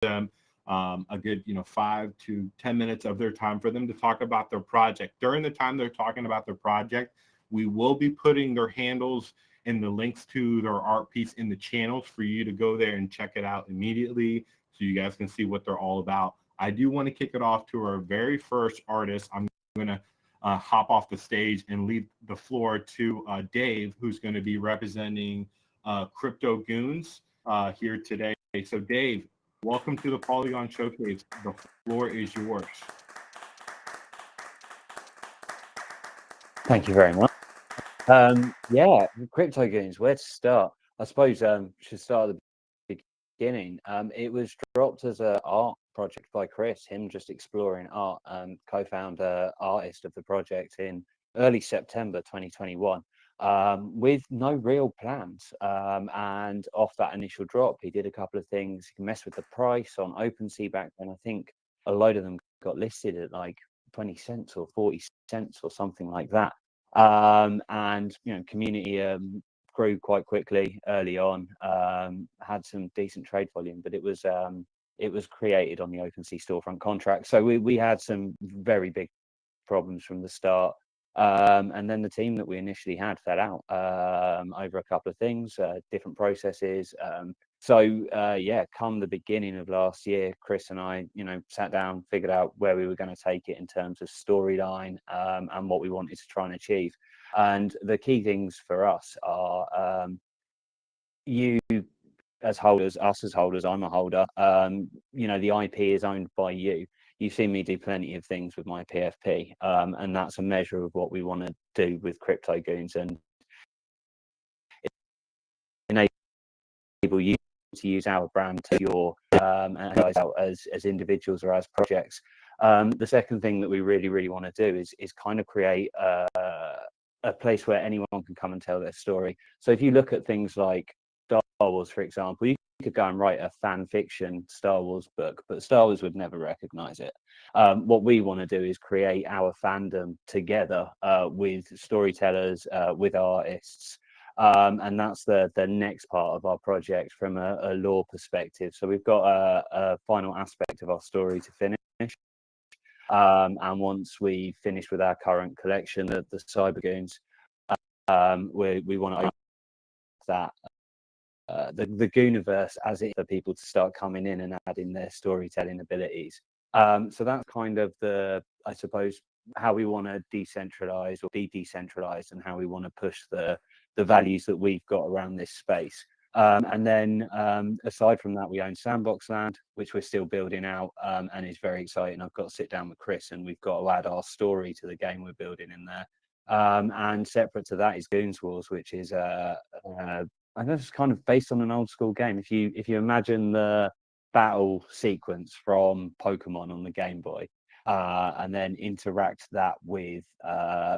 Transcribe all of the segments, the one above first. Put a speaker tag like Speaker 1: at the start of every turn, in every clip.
Speaker 1: them a good 5 to 10 minutes of their time for them to talk about their project. During the time they're talking about their project, we will be putting their handles and the links to their art piece in the channels for you to go there and check it out immediately so you guys can see what they're all about. I do want to kick it off to our very first artist. I'm going to hop off the stage and leave the floor to Dave, who's going to be representing Crypto Goonz here today. So Dave, welcome to the Polygon Showcase. The floor is yours.
Speaker 2: Thank you very much. Yeah, Crypto Goonz, where to start? I suppose should start at the beginning. It was dropped as an art project by Chris, him just exploring art, co-founder artist of the project in early September 2021, with no real plans. And off that initial drop, he did a couple of things. He messed with the price on OpenSea back then. I think a load of them got listed at like 20 cents or 40 cents or something like that. And community grew quite quickly early on, had some decent trade volume, but it was created on the OpenSea storefront contract. So we had some very big problems from the start. And then the team that we initially had fell out over a couple of things, different processes. Yeah, come the beginning of last year, Chris and I, sat down, figured out where we were going to take it in terms of storyline and what we wanted to try and achieve. And the key things for us are you as holders, us as holders, I'm a holder, the IP is owned by you. You've seen me do plenty of things with my PFP, and that's a measure of what we want to do with Crypto Goonz and enable you to use our brand to your and guys out as individuals or as projects. The second thing that we really want to do is kind of create a place where anyone can come and tell their story. So if you look at things like Star Wars, for example, you could go and write a fan fiction Star Wars book, but Star Wars would never recognize it. What we want to do is create our fandom together with storytellers, with artists. And that's the next part of our project from a lore perspective. So we've got a final aspect of our story to finish. And once we finish with our current collection, the Cyber Goonz, we want to open that the Gooniverse as it for people to start coming in and adding their storytelling abilities. So that's kind of I suppose, how we want to decentralize or be decentralized and how we want to push the values that we've got around this space. And then aside from that, we own Sandbox Land, which we're still building out and is very exciting. I've got to sit down with Chris and we've got to add our story to the game we're building in there. And separate to that is Goonz Wars, which is I guess it's kind of based on an old school game. If you imagine the battle sequence from Pokemon on the Game Boy, and then interact that with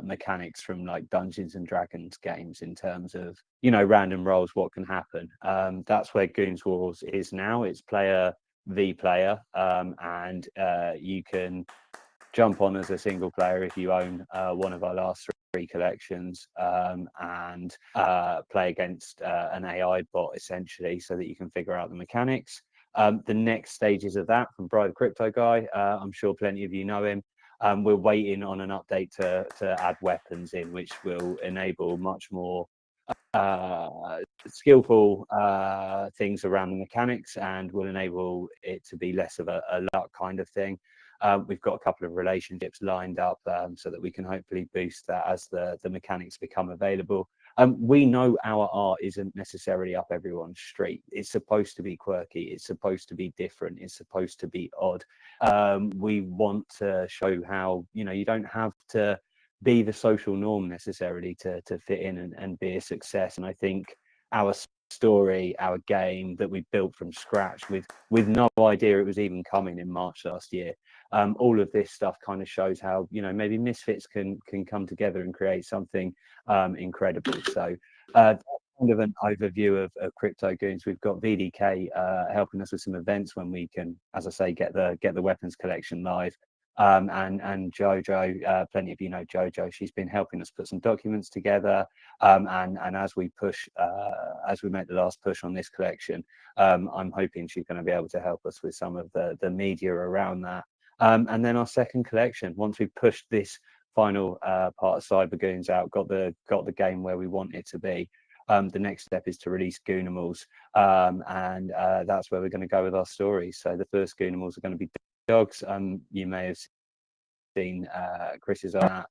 Speaker 2: mechanics from like Dungeons and Dragons games in terms of random rolls, what can happen. That's where Goonz Wars is now. It's player v player, and you can jump on as a single player if you own one of our last three collections, and play against an AI bot essentially, so that you can figure out the mechanics. The next stages of that from Bribe Crypto Guy, I'm sure plenty of you know him. We're waiting on an update to add weapons in, which will enable much more skillful things around the mechanics and will enable it to be less of a luck kind of thing. We've got a couple of relationships lined up so that we can hopefully boost that as the mechanics become available. We know our art isn't necessarily up everyone's street. It's supposed to be quirky. It's supposed to be different. It's supposed to be odd. We want to show how, you don't have to be the social norm necessarily to fit in and be a success. And I think our story, our game that we built from scratch with no idea it was even coming in March last year, all of this stuff kind of shows how maybe misfits can come together and create something incredible. So that's kind of an overview of Crypto Goonz. We've got VDK helping us with some events when we can, as I say, get the weapons collection live. And Jojo, plenty of you know Jojo. She's been helping us put some documents together, and as we push, as we make the last push on this collection, I'm hoping she's going to be able to help us with some of the media around that. And then our second collection, once we've pushed this final part of Cyber Goonz out, got the game where we want it to be. The next step is to release Goonimals, and that's where we're going to go with our stories. So the first Goonimals are going to be dogs. You may have seen Chris's on that.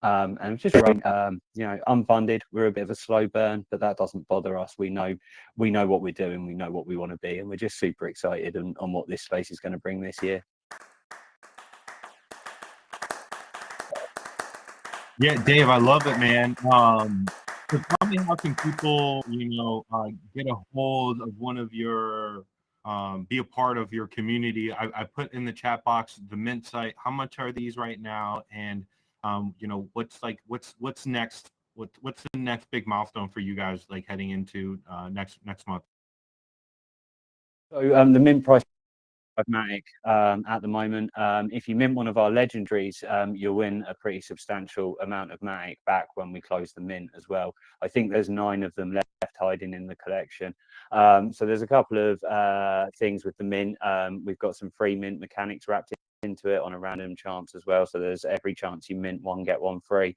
Speaker 2: And just unfunded. We're a bit of a slow burn, but that doesn't bother us. We know what we're doing. We know what we want to be, and we're just super excited on what this space is going to bring this year.
Speaker 1: Yeah, Dave, I love it, man. So tell me, how can people, get a hold of one of your, be a part of your community? I put in the chat box the Mint site. How much are these right now? And what's next? What's the next big milestone for you guys, like heading into next month?
Speaker 2: So the Mint price pragmatic at the moment. If you mint one of our legendaries, you'll win a pretty substantial amount of Matic back when we close the mint as well. I think there's 9 of them left hiding in the collection. So there's a couple of things with the mint. We've got some free mint mechanics wrapped into it on a random chance as well. So there's every chance you mint one, get one free.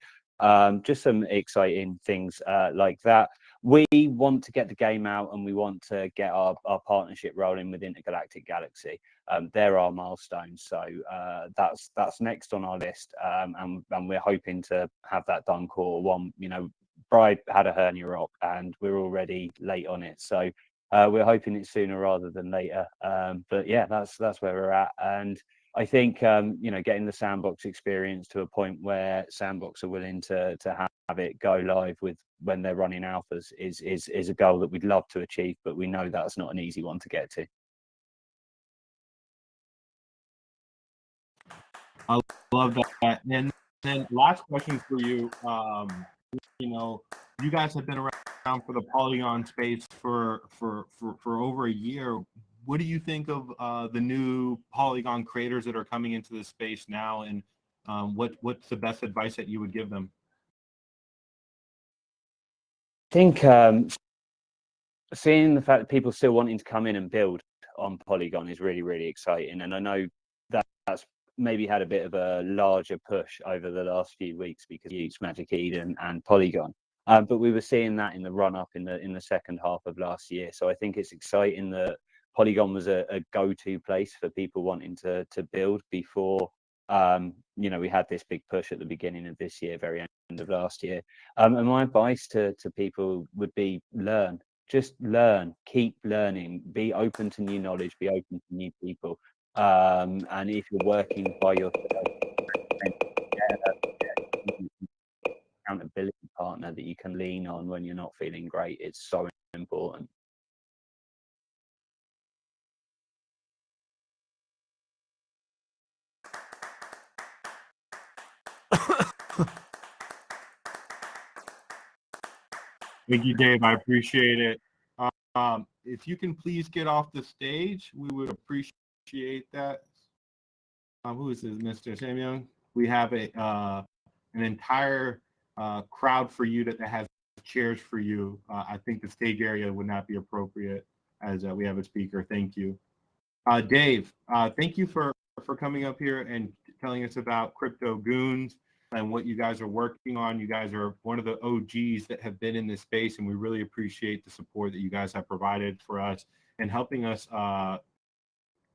Speaker 2: Just some exciting things like that. We want to get the game out, and we want to get our partnership rolling with Intergalactic Galaxy. They're our milestones, so that's next on our list, and we're hoping to have that done Q1. Bride had a hernia op, and we're already late on it, so we're hoping it's sooner rather than later. But yeah, that's where we're at, and I think getting the sandbox experience to a point where sandbox are willing to have it go live with when they're running alphas is a goal that we'd love to achieve, but we know that's not an easy one to get to.
Speaker 1: I love that. And then last question for you. You guys have been around for the Polygon space for over a year. What do you think of the new Polygon creators that are coming into this space now, and what's the best advice that you would give them?
Speaker 2: I think seeing the fact that people still wanting to come in and build on Polygon is really, really exciting. And I know that's maybe had a bit of a larger push over the last few weeks because you used Magic Eden and Polygon. But we were seeing that in the run up in the second half of last year. So I think it's exciting that Polygon was a go-to place for people wanting to build before we had this big push at the beginning of this year, very end of last year. And my advice to people would be just learn, keep learning, be open to new knowledge, be open to new people. And if you're working by yourself, accountability partner that you can lean on when you're not feeling great, it's so important.
Speaker 1: Thank you, Dave. I appreciate it. If you can please get off the stage, we would appreciate that. Who is this, Mr. Samuel? We have an entire crowd for you that has chairs for you. I think the stage area would not be appropriate as we have a speaker. Thank you. Dave, thank you for coming up here and telling us about Crypto Goonz and what you guys are working on. You guys are one of the OGs that have been in this space, and we really appreciate the support that you guys have provided for us and helping us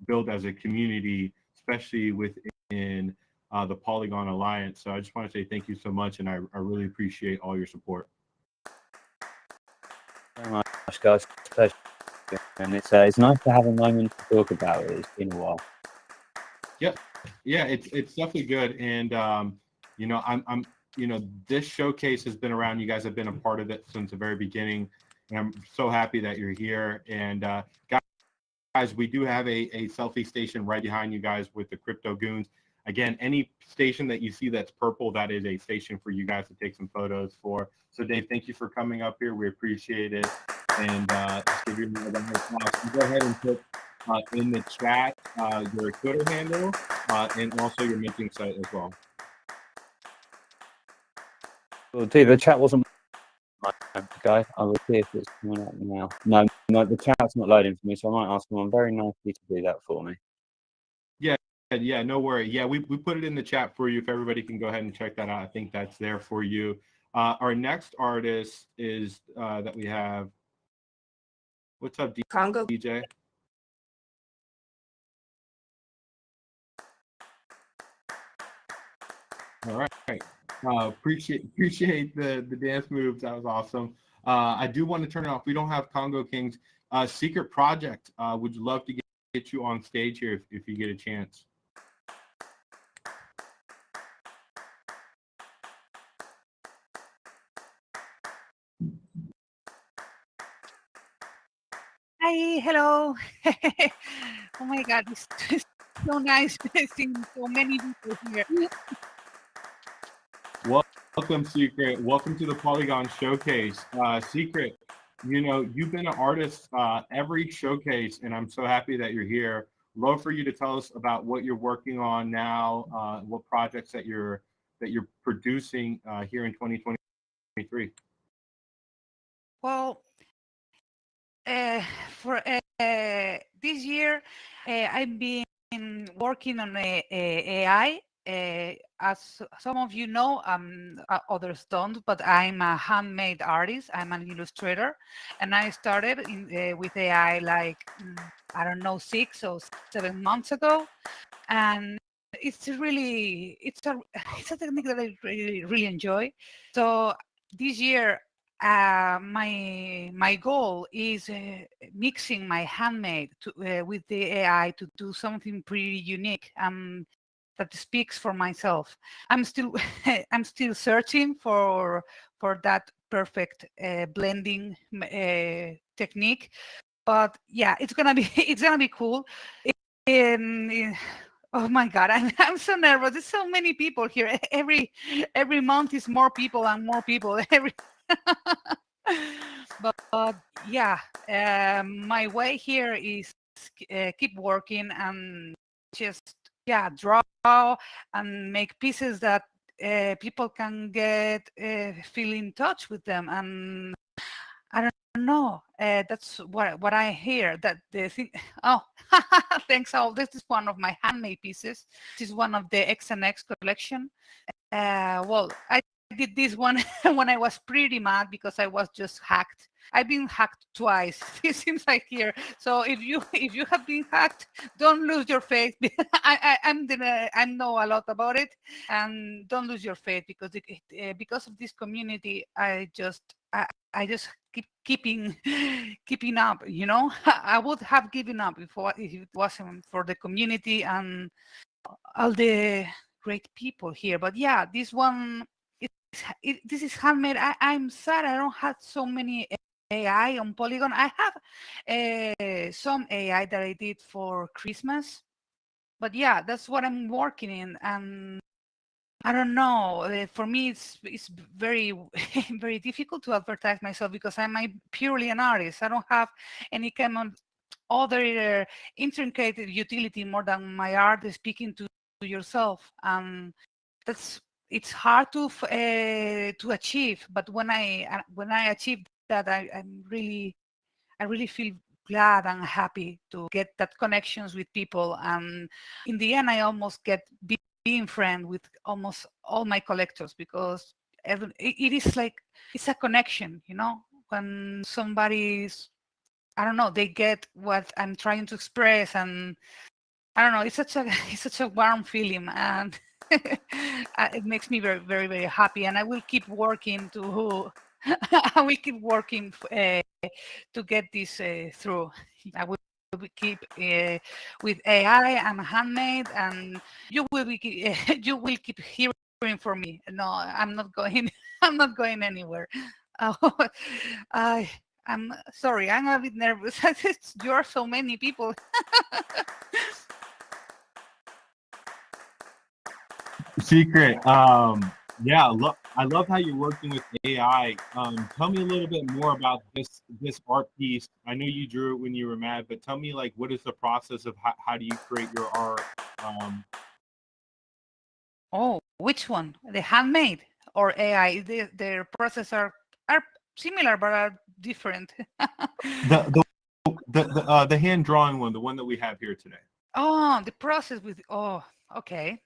Speaker 1: build as a community, especially within the Polygon Alliance. So I just want to say thank you so much, and I really appreciate all your support.
Speaker 2: Very much, guys. Pleasure. And it's nice to have a moment to talk about it. It's been a while.
Speaker 1: Yep. Yeah, it's definitely good. And this showcase has been around. You guys have been a part of it since the very beginning, and I'm so happy that you're here. And guys, we do have a selfie station right behind you guys with the Crypto Goonz. Again, any station that you see that's purple, that is a station for you guys to take some photos for. So Dave, thank you for coming up here. We appreciate it. And let's give you another round of applause. Go ahead and put in the chat your Twitter handle and also your minting site as well.
Speaker 2: Well, dude, the chat wasn't guy. I will see if it's coming up now. No, the chat's not loading for me, so I might ask someone very nicely to do that for me.
Speaker 1: Yeah, no worry. Yeah, we put it in the chat for you. If everybody can go ahead and check that out, I think that's there for you. Our next artist is that we have. What's up,
Speaker 3: Congo.
Speaker 1: DJ? All right. Appreciate the dance moves. That was awesome. I do want to turn it off. We don't have Congo Kings. Secret Project. Would love to get you on stage here if you get a chance.
Speaker 4: Hi, hello. Oh my God, it's so nice seeing so many people here.
Speaker 1: Welcome, Secret. Welcome to the Polygon Showcase. Secret, you know, you've been an artist every showcase, and I'm so happy that you're here. Love for you to tell us about what you're working on now, what projects that you're producing here in 2023.
Speaker 4: Well, for this year, I've been working on AI. As some of you know, others don't, but I'm a handmade artist. I'm an illustrator, and I started with AI like I don't know 6 or 7 months ago, and it's a technique that I really enjoy. So this year, my goal is mixing my handmade with the AI to do something pretty unique that speaks for myself. I'm still I'm still searching for that perfect blending technique, but yeah, it's gonna be it's gonna be cool. Oh my God, I'm so nervous. There's so many people here. Every month is more people and more people. But yeah, my way here is keep working and just draw and make pieces that people can get feel in touch with them. And I don't know. That's what I hear. That the thing. Oh, thanks. Oh, this is one of my handmade pieces. This is one of the X and X collection. Well, I did this one when I was pretty mad because I was just hacked. I've been hacked twice. It seems like here. So if you have been hacked, don't lose your faith. I know a lot about it, and don't lose your faith because of this community. I just keep keeping up. You know, I would have given up if it wasn't for the community and all the great people here. But yeah, this one, this is handmade. I'm sad I don't have so many AI on Polygon. I have some AI that I did for Christmas, but yeah, that's what I'm working in. And I don't know. For me, it's very very difficult to advertise myself because I'm purely an artist. I don't have any kind of other intricate utility more than my art is speaking to yourself. It's hard to achieve. But when I achieve that, I really feel glad and happy to get that connections with people. And in the end, I almost get being friend with almost all my collectors because it is like it's a connection, you know, when somebody's, I don't know, they get what I'm trying to express. And I don't know, it's such a warm feeling, and it makes me very very very happy. And I will keep working to I will keep working to get this through. I will keep with AI and handmade, and you will you will keep hearing from me. No, I'm not going. I'm not going anywhere. I'm sorry. I'm a bit nervous. You are so many people.
Speaker 1: Secret. Yeah, I love how you're working with AI. Tell me a little bit more about this art piece. I know you drew it when you were mad, but tell me, like, what is the process of how do you create your art?
Speaker 4: Oh, which one? The handmade or AI? Their process are similar but are different.
Speaker 1: The hand drawing one, the one that we have here today.
Speaker 4: Oh, the process with okay.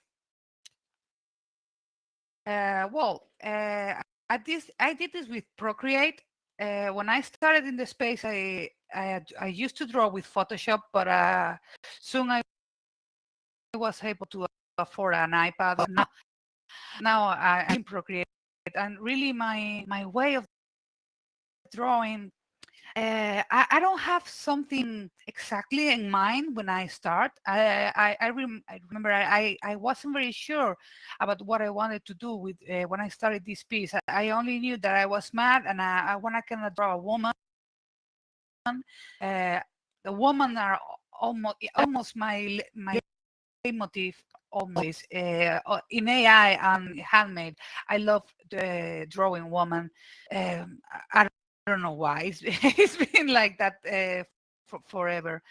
Speaker 4: I did this with Procreate. When I started in the space, I used to draw with Photoshop, but soon I was able to afford an iPad. Now I'm in Procreate, and really my way of drawing. I don't have something exactly in mind when I start. I remember I wasn't very sure about what I wanted to do with when I started this piece. I only knew that I was mad and I want to kind of draw a woman. The woman are almost my motif always in AI and handmade. I love the drawing woman. I don't know why it's been like that forever,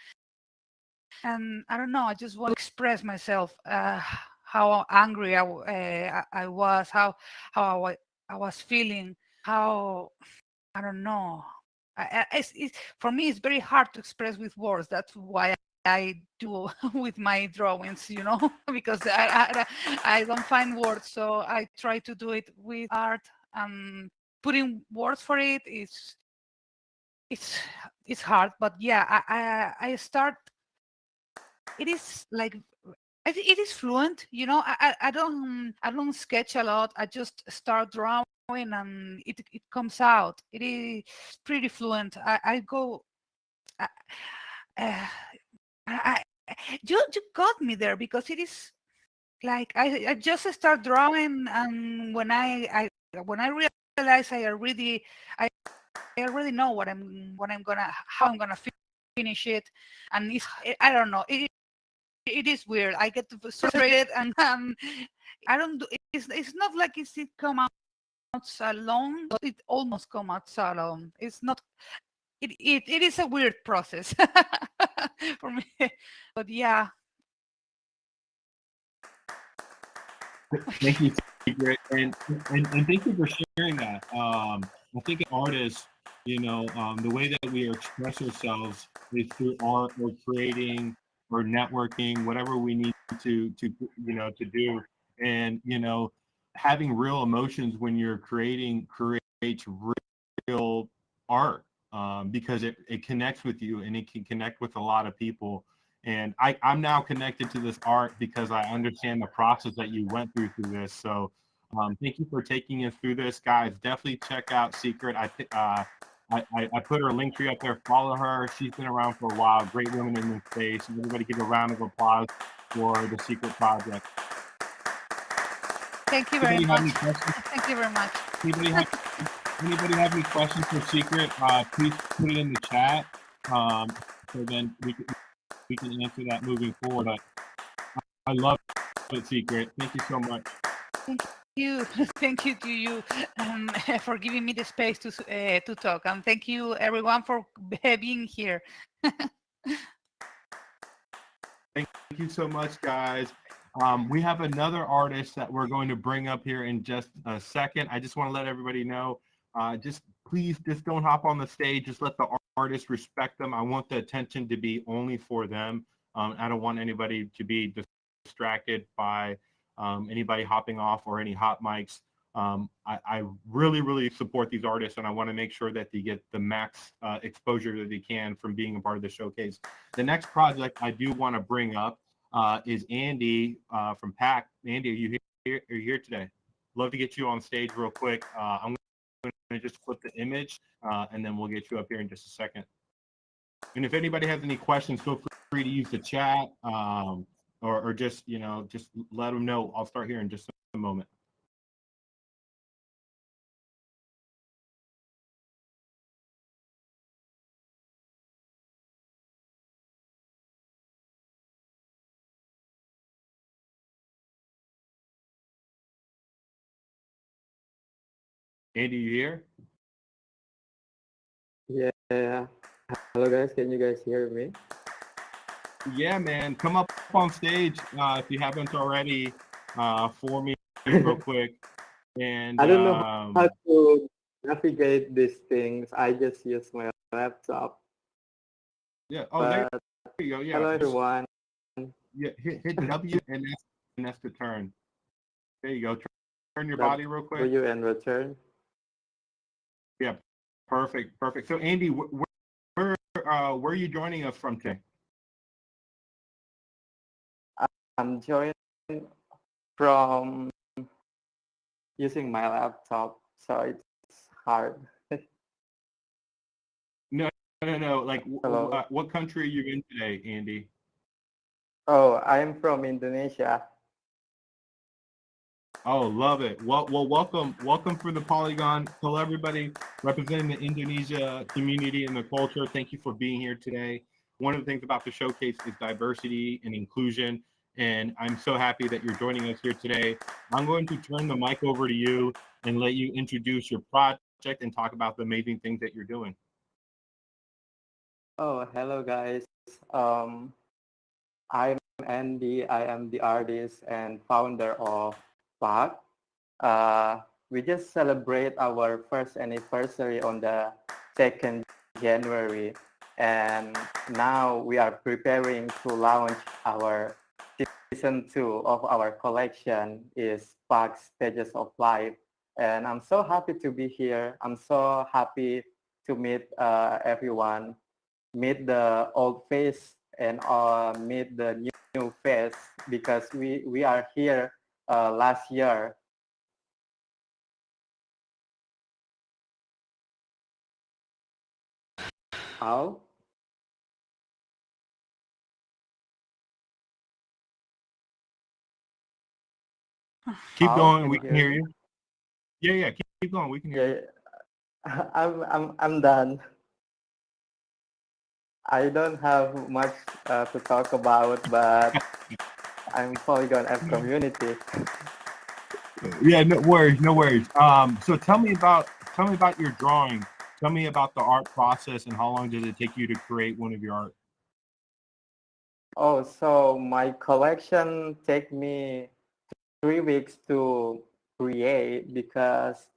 Speaker 4: and I don't know. I just want to express myself. How angry I was, how I was feeling, how I don't know. For me, it's very hard to express with words. That's why I do with my drawings, because I don't find words. So I try to do it with art. Putting words for it is it's hard. But yeah, I start. It is like it is fluent. I don't sketch a lot. I just start drawing and it comes out. It is pretty fluent. I go. I, uh, I, you got me there because it is like I just start drawing, and when I realize I already know how I'm gonna finish it, and I don't know. It is weird. I get frustrated, and I don't do. It's not like it come out alone. It almost come out alone. It's not. It is a weird process for me, but yeah.
Speaker 1: Thank you, Secret, and thank you for sharing that. I think artists, the way that we express ourselves is through art or creating or networking, whatever we need to do, and having real emotions when you're creates real art, because it connects with you and it can connect with a lot of people. And I'm now connected to this art because I understand the process that you went through this. So thank you for taking us through this, guys. Definitely check out Secret. I put her link tree up there. Follow her. She's been around for a while. Great woman in this space. Everybody give a round of applause for the Secret project.
Speaker 4: Thank you very much. Thank you very much.
Speaker 1: Anybody have any questions for Secret? Please put it in the chat. So then we can answer that moving forward. But I love it, Secret. Thank you so much.
Speaker 4: Thank you. Thank you to you for giving me the space to talk. And thank you, everyone, for being here.
Speaker 1: Thank you so much, guys. We have another artist that we're going to bring up here in just a second. I just want to let everybody know, please don't hop on the stage. Just let the artists respect them. I want the attention to be only for them. I don't want anybody to be distracted by anybody hopping off or any hot mics. I really, really support these artists, and I want to make sure that they get the max exposure that they can from being a part of the showcase. The next project I do want to bring up is Andi from PAC. Andi, are you here? Are you here today? Love to get you on stage real quick. I'm going to just flip the image, and then we'll get you up here in just a second. And if anybody has any questions, feel free to use the chat, or just let them know. I'll start here in just a moment. Andy, you here?
Speaker 3: Yeah. Hello guys, can you guys hear me?
Speaker 1: Yeah, man. Come up on stage if you haven't already for me real quick. And
Speaker 3: I don't know how to navigate these things. I just use my laptop.
Speaker 1: yeah. Oh, there
Speaker 3: But
Speaker 1: you go. Yeah.
Speaker 3: hello everyone.
Speaker 1: Yeah. Hit W and that's to turn. There you go. Turn your body real quick.
Speaker 3: W and return.
Speaker 1: Yeah. Perfect. Perfect. So Andy, where are you joining us from today?
Speaker 3: I'm joining from using my laptop, so it's hard.
Speaker 1: No. Like,
Speaker 3: Hello.
Speaker 1: what country are you in today, Andy?
Speaker 3: Oh, I'm from Indonesia.
Speaker 1: Oh, love it. Well, welcome for the Polygon. Tell everybody representing the Indonesia community and the culture. Thank you for being here today. One of the things about the showcase is diversity and inclusion, and I'm so happy that you're joining us here today. I'm going to turn the mic over to you and let you introduce your project and talk about the amazing things that you're doing.
Speaker 3: Oh, hello guys. I'm Andi. I am the artist and founder of PAC. We just celebrate our first anniversary on the 2nd January, and now we are preparing to launch our season 2 of our collection is PAC Stages of Life. And I'm so happy to be here. I'm so happy to meet everyone, meet the old face and meet the new face, because we are here last year. How?
Speaker 1: Keep
Speaker 3: How?
Speaker 1: going.
Speaker 3: Can
Speaker 1: We
Speaker 3: you
Speaker 1: can
Speaker 3: hear
Speaker 1: hear
Speaker 3: me?
Speaker 1: you. Yeah. Keep going. We can hear you.
Speaker 3: Yeah, I'm done. I don't have much to talk about, but I'm Polygon F community.
Speaker 1: Yeah, no worries, no worries. So tell me about your drawing. Tell me about the art process and how long does it take you to create one of your art?
Speaker 3: Oh, so my collection take me 3 weeks to create, because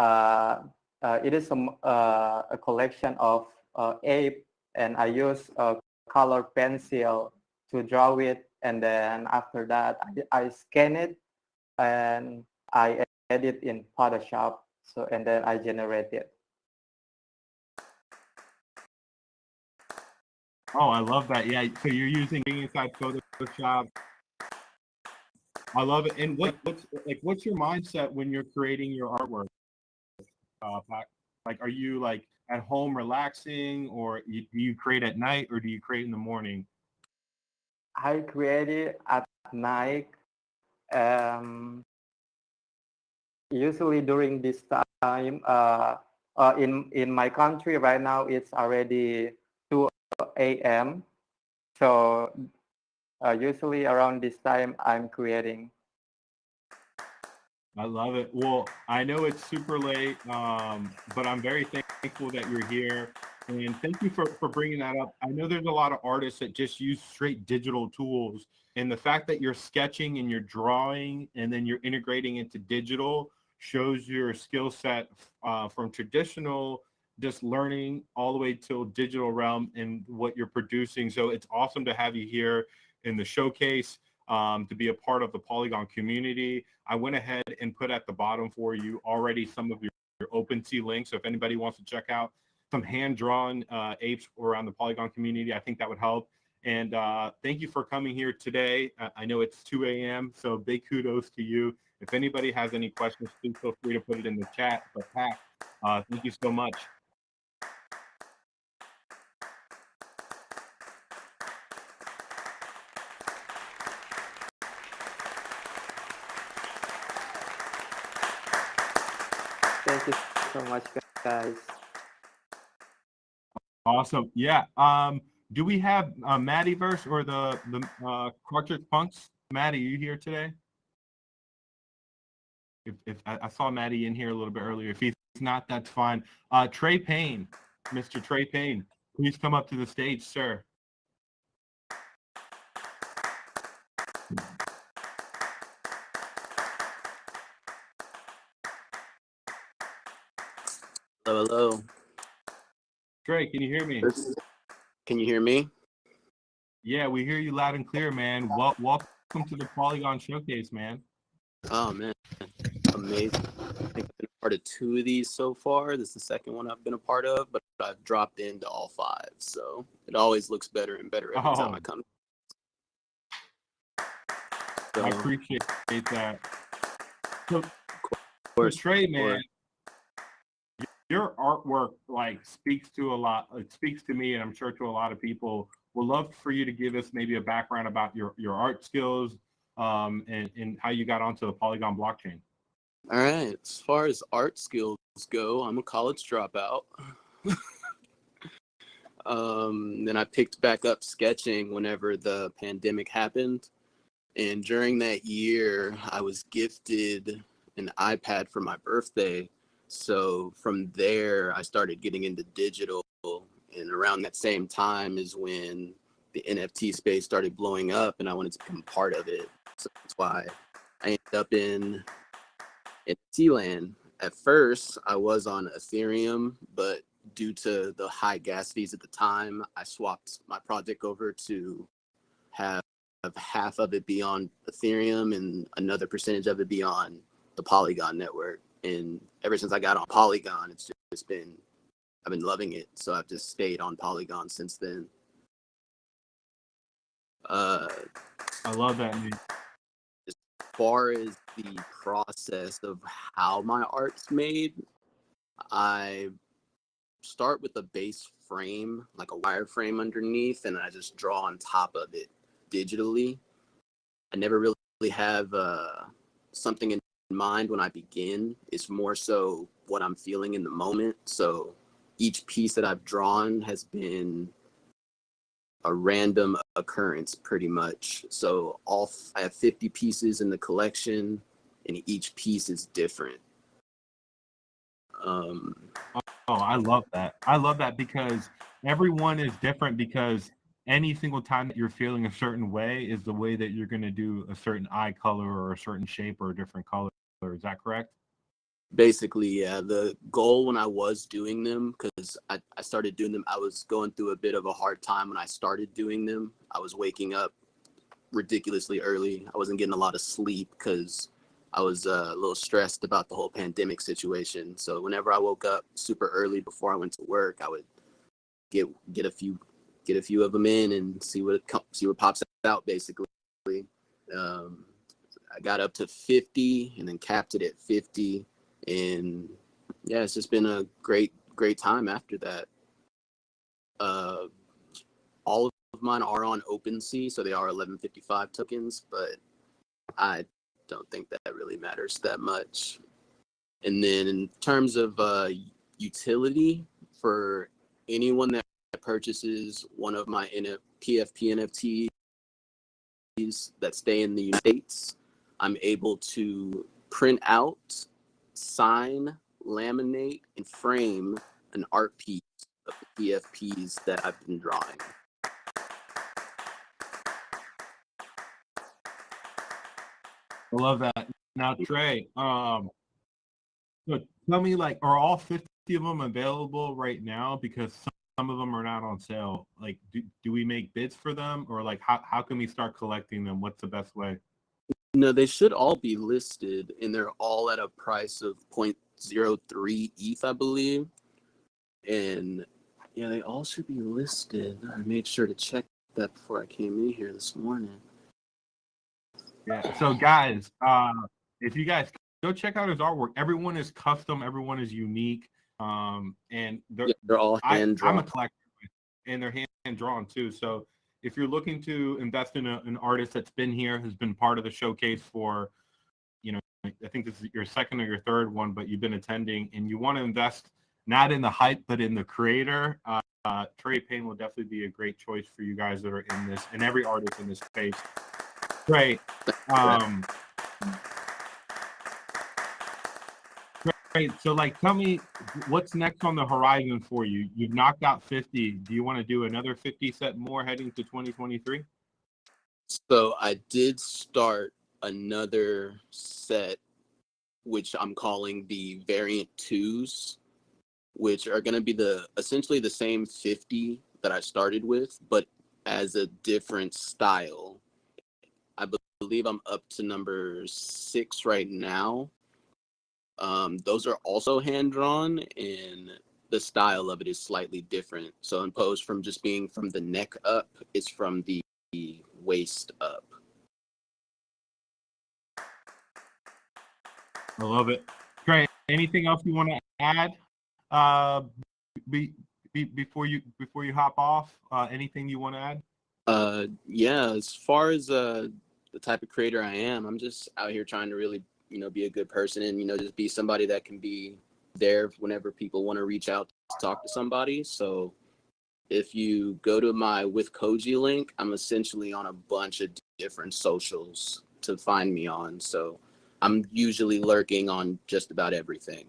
Speaker 3: it is a collection of ape, and I use a color pencil to draw it, and then after that I scan it and I edit in Photoshop. So and then I generate it.
Speaker 1: Oh, I love that. Yeah, so you're using inside Photoshop. I love it. And what's your mindset when you're creating your artwork? Pac? Like, are you like at home relaxing, or do you create at night, or do you create in the morning?
Speaker 3: I create it at night. Um, Usually during this time, in my country right now, it's already 2 a.m. So usually around this time, I'm creating.
Speaker 1: I love it. Well, I know it's super late, but I'm very thankful that you're here. And thank you for bringing that up. I know there's a lot of artists that just use straight digital tools. And the fact that you're sketching and you're drawing and then you're integrating into digital shows your skill set from traditional, just learning, all the way till digital realm and what you're producing. So it's awesome to have you here in the showcase, to be a part of the Polygon community. I went ahead and put at the bottom for you already some of your OpenSea links. So if anybody wants to check out some hand-drawn apes around the Polygon community, I think that would help. And thank you for coming here today. I know it's 2 a.m., so big kudos to you. If anybody has any questions, please feel free to put it in the chat. But Pat, thank you so much.
Speaker 3: Thank you so much, guys.
Speaker 1: Awesome. Yeah. Do we have Mattyverse or the Cartridgepunkz? Matty, are you here today? If I saw Matty in here a little bit earlier, if he's not, that's fine. Trey Payne, Mr. Trey Payne, please come up to the stage, sir.
Speaker 5: Hello, hello.
Speaker 1: Trey, can you hear me?
Speaker 5: Can you hear me?
Speaker 1: Yeah, we hear you loud and clear, man. Welcome to the Polygon Showcase, man.
Speaker 5: Oh, man. Amazing. I think I've been a part of 2 of these so far. This is the second one I've been a part of, but I've dropped into all 5. So it always looks better and better every time I come. So,
Speaker 1: I appreciate that. So,
Speaker 5: course,
Speaker 1: Trey, man, your artwork like speaks to a lot. It speaks to me, and I'm sure to a lot of people. Would love for you to give us maybe a background about your art skills, and how you got onto the Polygon blockchain.
Speaker 5: all right. As far as art skills go, I'm a college dropout. Then I picked back up sketching whenever the pandemic happened. And during that year, I was gifted an iPad for my birthday. So from there, I started getting into digital. And around that same time is when the NFT space started blowing up, and I wanted to become part of it. So that's why I ended up in NFT land. At first, I was on Ethereum, but due to the high gas fees at the time, I swapped my project over to have half of it be on Ethereum and another percentage of it be on the Polygon network. And ever since I got on Polygon, it's just been, I've been loving it. So I've just stayed on Polygon since then.
Speaker 1: I love that.
Speaker 5: As far as the process of how my art's made, I start with a base frame, like a wireframe underneath, and I just draw on top of it digitally. I never really have something in mind when I begin. It's more so what I'm feeling in the moment. So each piece that I've drawn has been a random occurrence pretty much. So I have 50 pieces in the collection, and each piece is different.
Speaker 1: Oh, I love that. I love that because everyone is different, because any single time that you're feeling a certain way is the way that you're going to do a certain eye color or a certain shape or a different color. Is that correct?
Speaker 5: Basically, yeah. The goal when I was doing them, because I started doing them, I was going through a bit of a hard time when I started doing them. I was waking up ridiculously early. I wasn't getting a lot of sleep because I was a little stressed about the whole pandemic situation. So whenever I woke up super early before I went to work, I would get a few of them in and see what pops out. Basically, I got up to 50 and then capped it at 50, and yeah, it's just been a great time after that. All of mine are on OpenSea, so they are 1155 tokens, but I don't think that really matters that much. And then in terms of utility, for anyone that purchases one of my PFP NFTs that stay in the United States, I'm able to print out, sign, laminate, and frame an art piece of the PFPs that I've been drawing.
Speaker 1: I love that. Now, Trey, so tell me, like, are all 50 of them available right now? Because some of them are not on sale. Like, do we make bids for them, or like how can we start collecting them? What's the best way?
Speaker 5: No, they should all be listed, and they're all at a price of 0.03 ETH, I believe. And yeah, they all should be listed. I made sure to check that before I came in here this morning.
Speaker 1: Yeah. So guys, if you guys go check out his artwork, everyone is custom, everyone is unique, and
Speaker 5: they're all hand drawn.
Speaker 1: I'm a collector, and they're hand drawn too. So if you're looking to invest in an artist that's been here, has been part of the showcase for, I think this is your second or your third one, but you've been attending, and you want to invest not in the hype but in the creator, Trey Payne will definitely be a great choice for you guys that are in this, and every artist in this space. Trey, Great. So like, tell me what's next on the horizon for you? You've knocked out 50. Do you want to do another 50 set more heading to 2023?
Speaker 5: So I did start another set, which I'm calling the variant twos, which are going to be essentially the same 50 that I started with, but as a different style. I believe I'm up to number 6 right now. Those are also hand drawn, and the style of it is slightly different. So opposed from just being from the neck up, it's from the waist up.
Speaker 1: I love it. Great. Anything else you want to add before you hop off? Anything you want to add?
Speaker 5: Yeah, as far as the type of creator I am, I'm just out here trying to really, be a good person and, just be somebody that can be there whenever people want to reach out to talk to somebody. So if you go to my with Koji link, I'm essentially on a bunch of different socials to find me on. So I'm usually lurking on just about everything.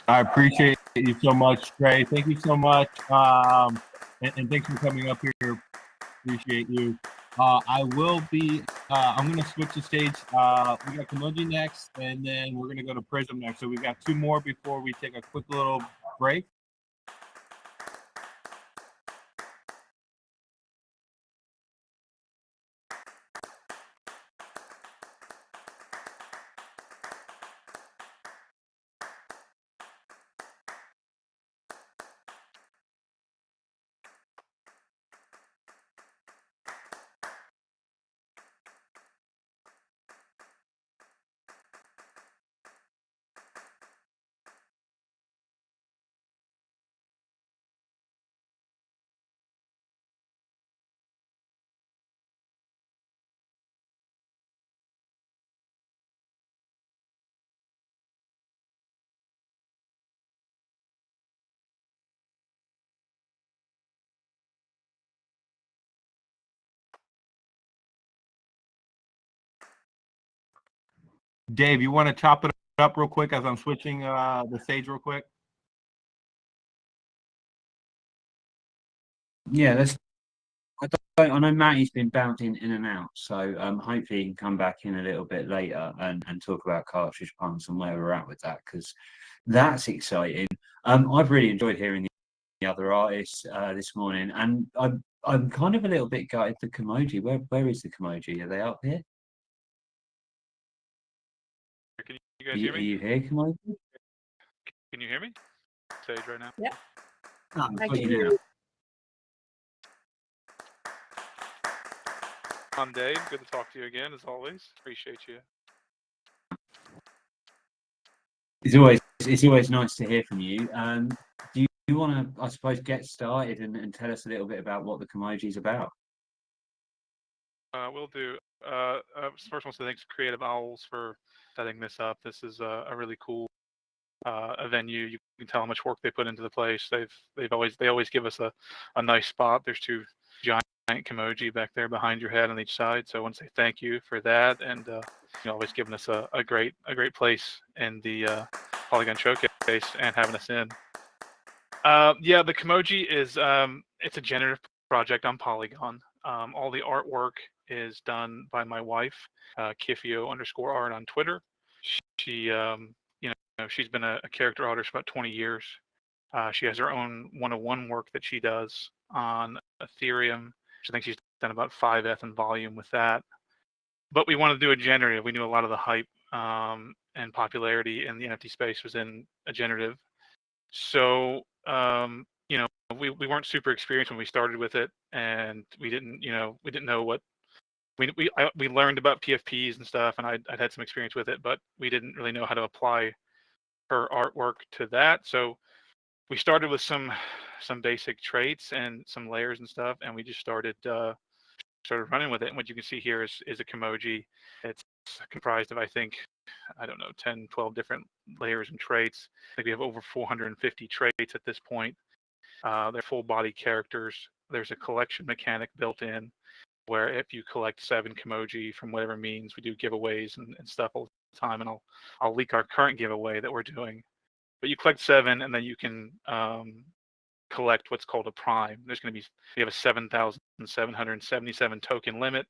Speaker 1: I appreciate you so much, Trey. Thank you so much. And thanks for coming up here. Appreciate you. I'm going to switch the stage. We got Kimoji next, and then we're going to go to Prizem next. So we've got 2 more before we take a quick little break. Dave, you want to chop it up real quick as I'm switching the stage real quick?
Speaker 2: Yeah, I know Matty's been bouncing in and out, so hopefully he can come back in a little bit later and talk about Cartridgepunkz and where we're at with that, because that's exciting. I've really enjoyed hearing the other artists this morning, and I'm kind of a little bit gutted for Kimoji. Where is the Kimoji? Are they up here?
Speaker 6: Can you guys hear me?
Speaker 2: Are you here, Kimoji?
Speaker 6: Can you hear me? Stage right now.
Speaker 4: Yeah.
Speaker 2: Oh,
Speaker 4: I
Speaker 2: got
Speaker 4: can
Speaker 2: you now.
Speaker 6: I'm Dave. Good to talk to you again, as always. Appreciate you.
Speaker 2: It's always nice to hear from you. Do you want to, I suppose, get started and tell us a little bit about what the Kimoji is about?
Speaker 6: We'll do. First, I want to say thanks to Creative Owls for setting this up. This is a really cool a venue. You can tell how much work they put into the place. They always give us a nice spot. There's 2 giant Kimoji back there behind your head on each side. So I want to say thank you for that, and always giving us a great place in the PolygonShowcase and having us in. Yeah, the Kimoji is it's a generative project on Polygon. All the artwork is done by my wife, Kifio_art on Twitter. She she's been a character artist for about 20 years. She has her own 101 work that she does on Ethereum. I think she's done about 5eth in volume with that. But we wanted to do a generative. We knew a lot of the hype and popularity in the NFT space was in a generative. So we weren't super experienced when we started with it, and we didn't know what we learned about PFPs and stuff, and I'd had some experience with it, but we didn't really know how to apply her artwork to that. So we started with some basic traits and some layers and stuff, and we just started running with it. And what you can see here is a Kimoji. It's comprised of, I think, 10, 12 different layers and traits. I think we have over 450 traits at this point. They're full body characters. There's a collection mechanic built in. where if you collect 7 Kimoji from whatever means, we do giveaways and stuff all the time, and I'll leak our current giveaway that we're doing. But you collect 7, and then you can collect what's called a prime. There's going to be, we have a 7,777 token limit.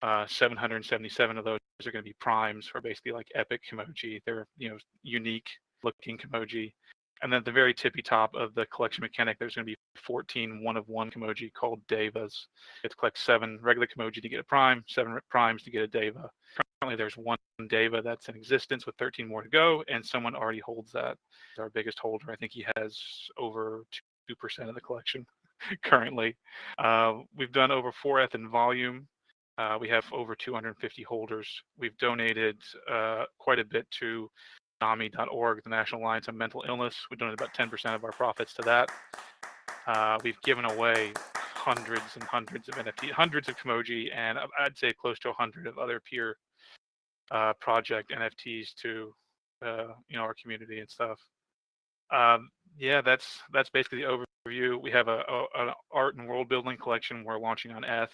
Speaker 6: 777 of those are going to be primes, or basically like epic Kimoji. They're, you know, unique looking Kimoji. And then at the very tippy top of the collection mechanic, there's going to be 14 one-of-one Kimoji called Devas. You have to collect 7 regular Kimoji to get a prime, 7 primes to get a Deva. Currently, there's 1 Deva that's in existence with 13 more to go, and someone already holds that. He's our biggest holder. I think he has over 2% of the collection currently. We've done over 4eth in volume. We have over 250 holders. We've donated quite a bit to NAMI.org, the National Alliance on Mental Illness. We donated about 10% of our profits to that. We've given away hundreds and hundreds of NFT, hundreds of Kimoji, and I'd say close to 100 of other peer project NFTs to you know, our community and stuff. Yeah, that's basically the overview. We have an art and world building collection we're launching on ETH.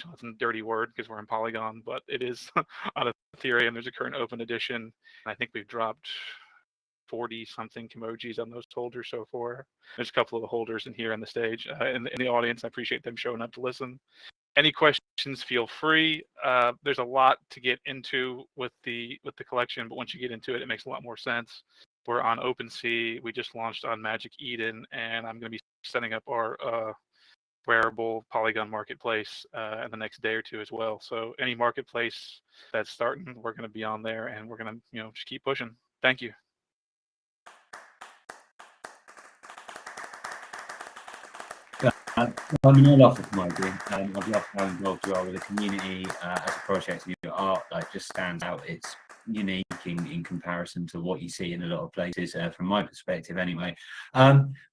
Speaker 6: That's a dirty word because we're in Polygon, but it is on Ethereum. There's a current open edition, and I think we've dropped 40 something Kimojis on those holders so far. There's a couple of the holders in here on the stage, in the audience. I appreciate them showing up to listen. Any questions, feel free. There's a lot to get into with the collection, but once you get into it, it makes a lot more sense. We're on OpenSea. We just launched on Magic Eden, and I'm going to be setting up our wearable Polygon marketplace in the next day or two as well. So any marketplace that's starting, we're going to be on there, and we're going to, you know, just keep pushing. Thank you.
Speaker 2: I mean, I love the Kimoji. I've loved how involved you are with the community as a project. And your art like just stands out. It's unique in comparison to what you see in a lot of places, from my perspective, anyway.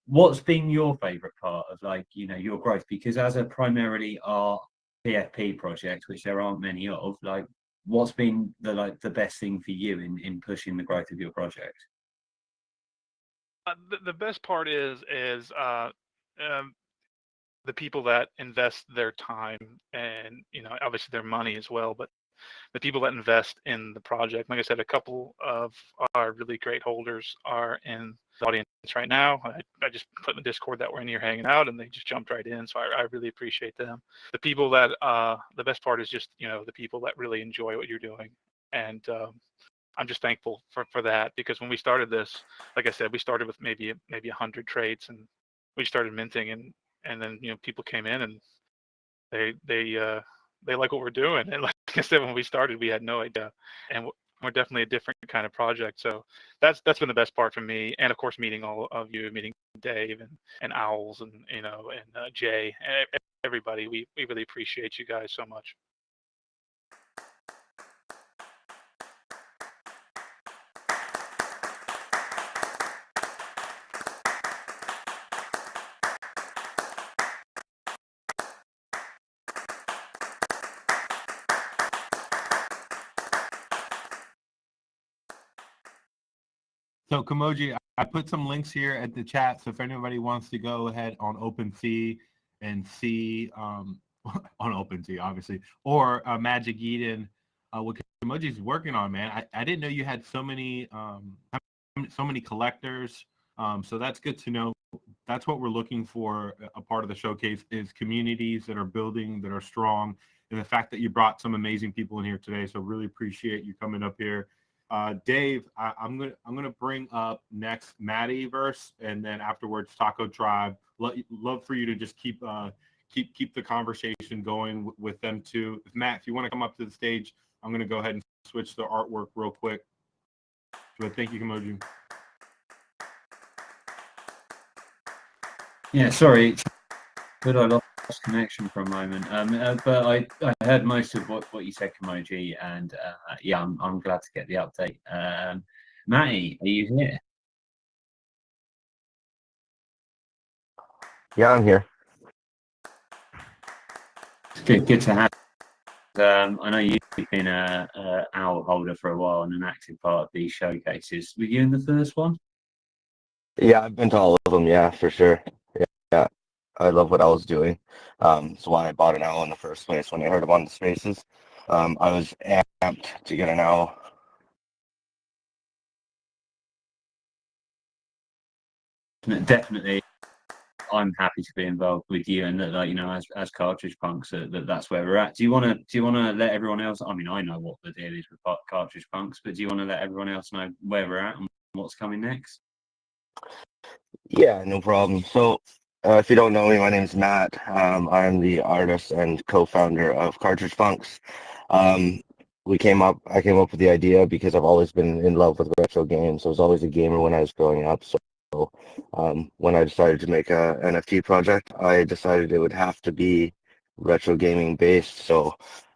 Speaker 2: What's been your favourite part of, like, you know, your growth? Because as a primarily art PFP project, which there aren't many of, like, what's been the best thing for you in pushing the growth of your project?
Speaker 6: The best part is the people that invest their time and, you know, obviously their money as well, but the people that invest in the project. Like I said, a couple of our really great holders are in the audience right now. I just put in the Discord that we're in here hanging out, and they just jumped right in. So I really appreciate them. The people that, the best part is just, you know, the people that really enjoy what you're doing. And I'm just thankful for that, because when we started this, like I said, we started with maybe 100 trades, and we started minting, and then, you know, people came in and they like what we're doing. And like I said, when we started, we had no idea, and we're definitely a different kind of project. So that's been the best part for me, and of course meeting all of you, meeting Dave and Owls, and, you know, and Jay, and everybody. We really appreciate you guys so much.
Speaker 1: So Kimoji, I put some links here at the chat. So if anybody wants to go ahead on OpenSea and see on OpenSea, obviously, or Magic Eden, what Kimoji's working on, man. I didn't know you had so many collectors. So that's good to know. That's what we're looking for. A part of the showcase is communities that are building, that are strong, and the fact that you brought some amazing people in here today. So really appreciate you coming up here. Dave, I'm gonna bring up next Mattyverse, and then afterwards Taco Tribe. Love for you to just keep the conversation going with them too. Matt, if you want to come up to the stage, I'm gonna go ahead and switch the artwork real quick. But thank you, Kimoji.
Speaker 2: Yeah, sorry, but I lost connection for a moment. But I heard most of what you said, Kimoji, and yeah, I'm glad to get the update. Matty, are you here?
Speaker 7: Yeah, I'm here.
Speaker 2: It's good to have. I know you've been a owl holder for a while and an active part of these showcases. Were you in the first one?
Speaker 7: Yeah, I've been to all of them. Yeah, for sure. Yeah. love what I was doing. That's why I bought an owl in the first place. When I heard about the spaces, I was amped to get an owl.
Speaker 2: Definitely, I'm happy to be involved with you, and that, like, you know, as Cartridgepunkz, that's where we're at. Do you want to let everyone else? I mean, I know what the deal is with Cartridgepunkz, but do you want to let everyone else know where we're at and what's coming next?
Speaker 7: Yeah, no problem. So, if you don't know me, my name's Matt. I'm the artist and co-founder of Cartridgepunkz. I came up with the idea because I've always been in love with retro games. I was always a gamer when I was growing up. So, when I decided to make a NFT project, I decided it would have to be retro gaming based. So,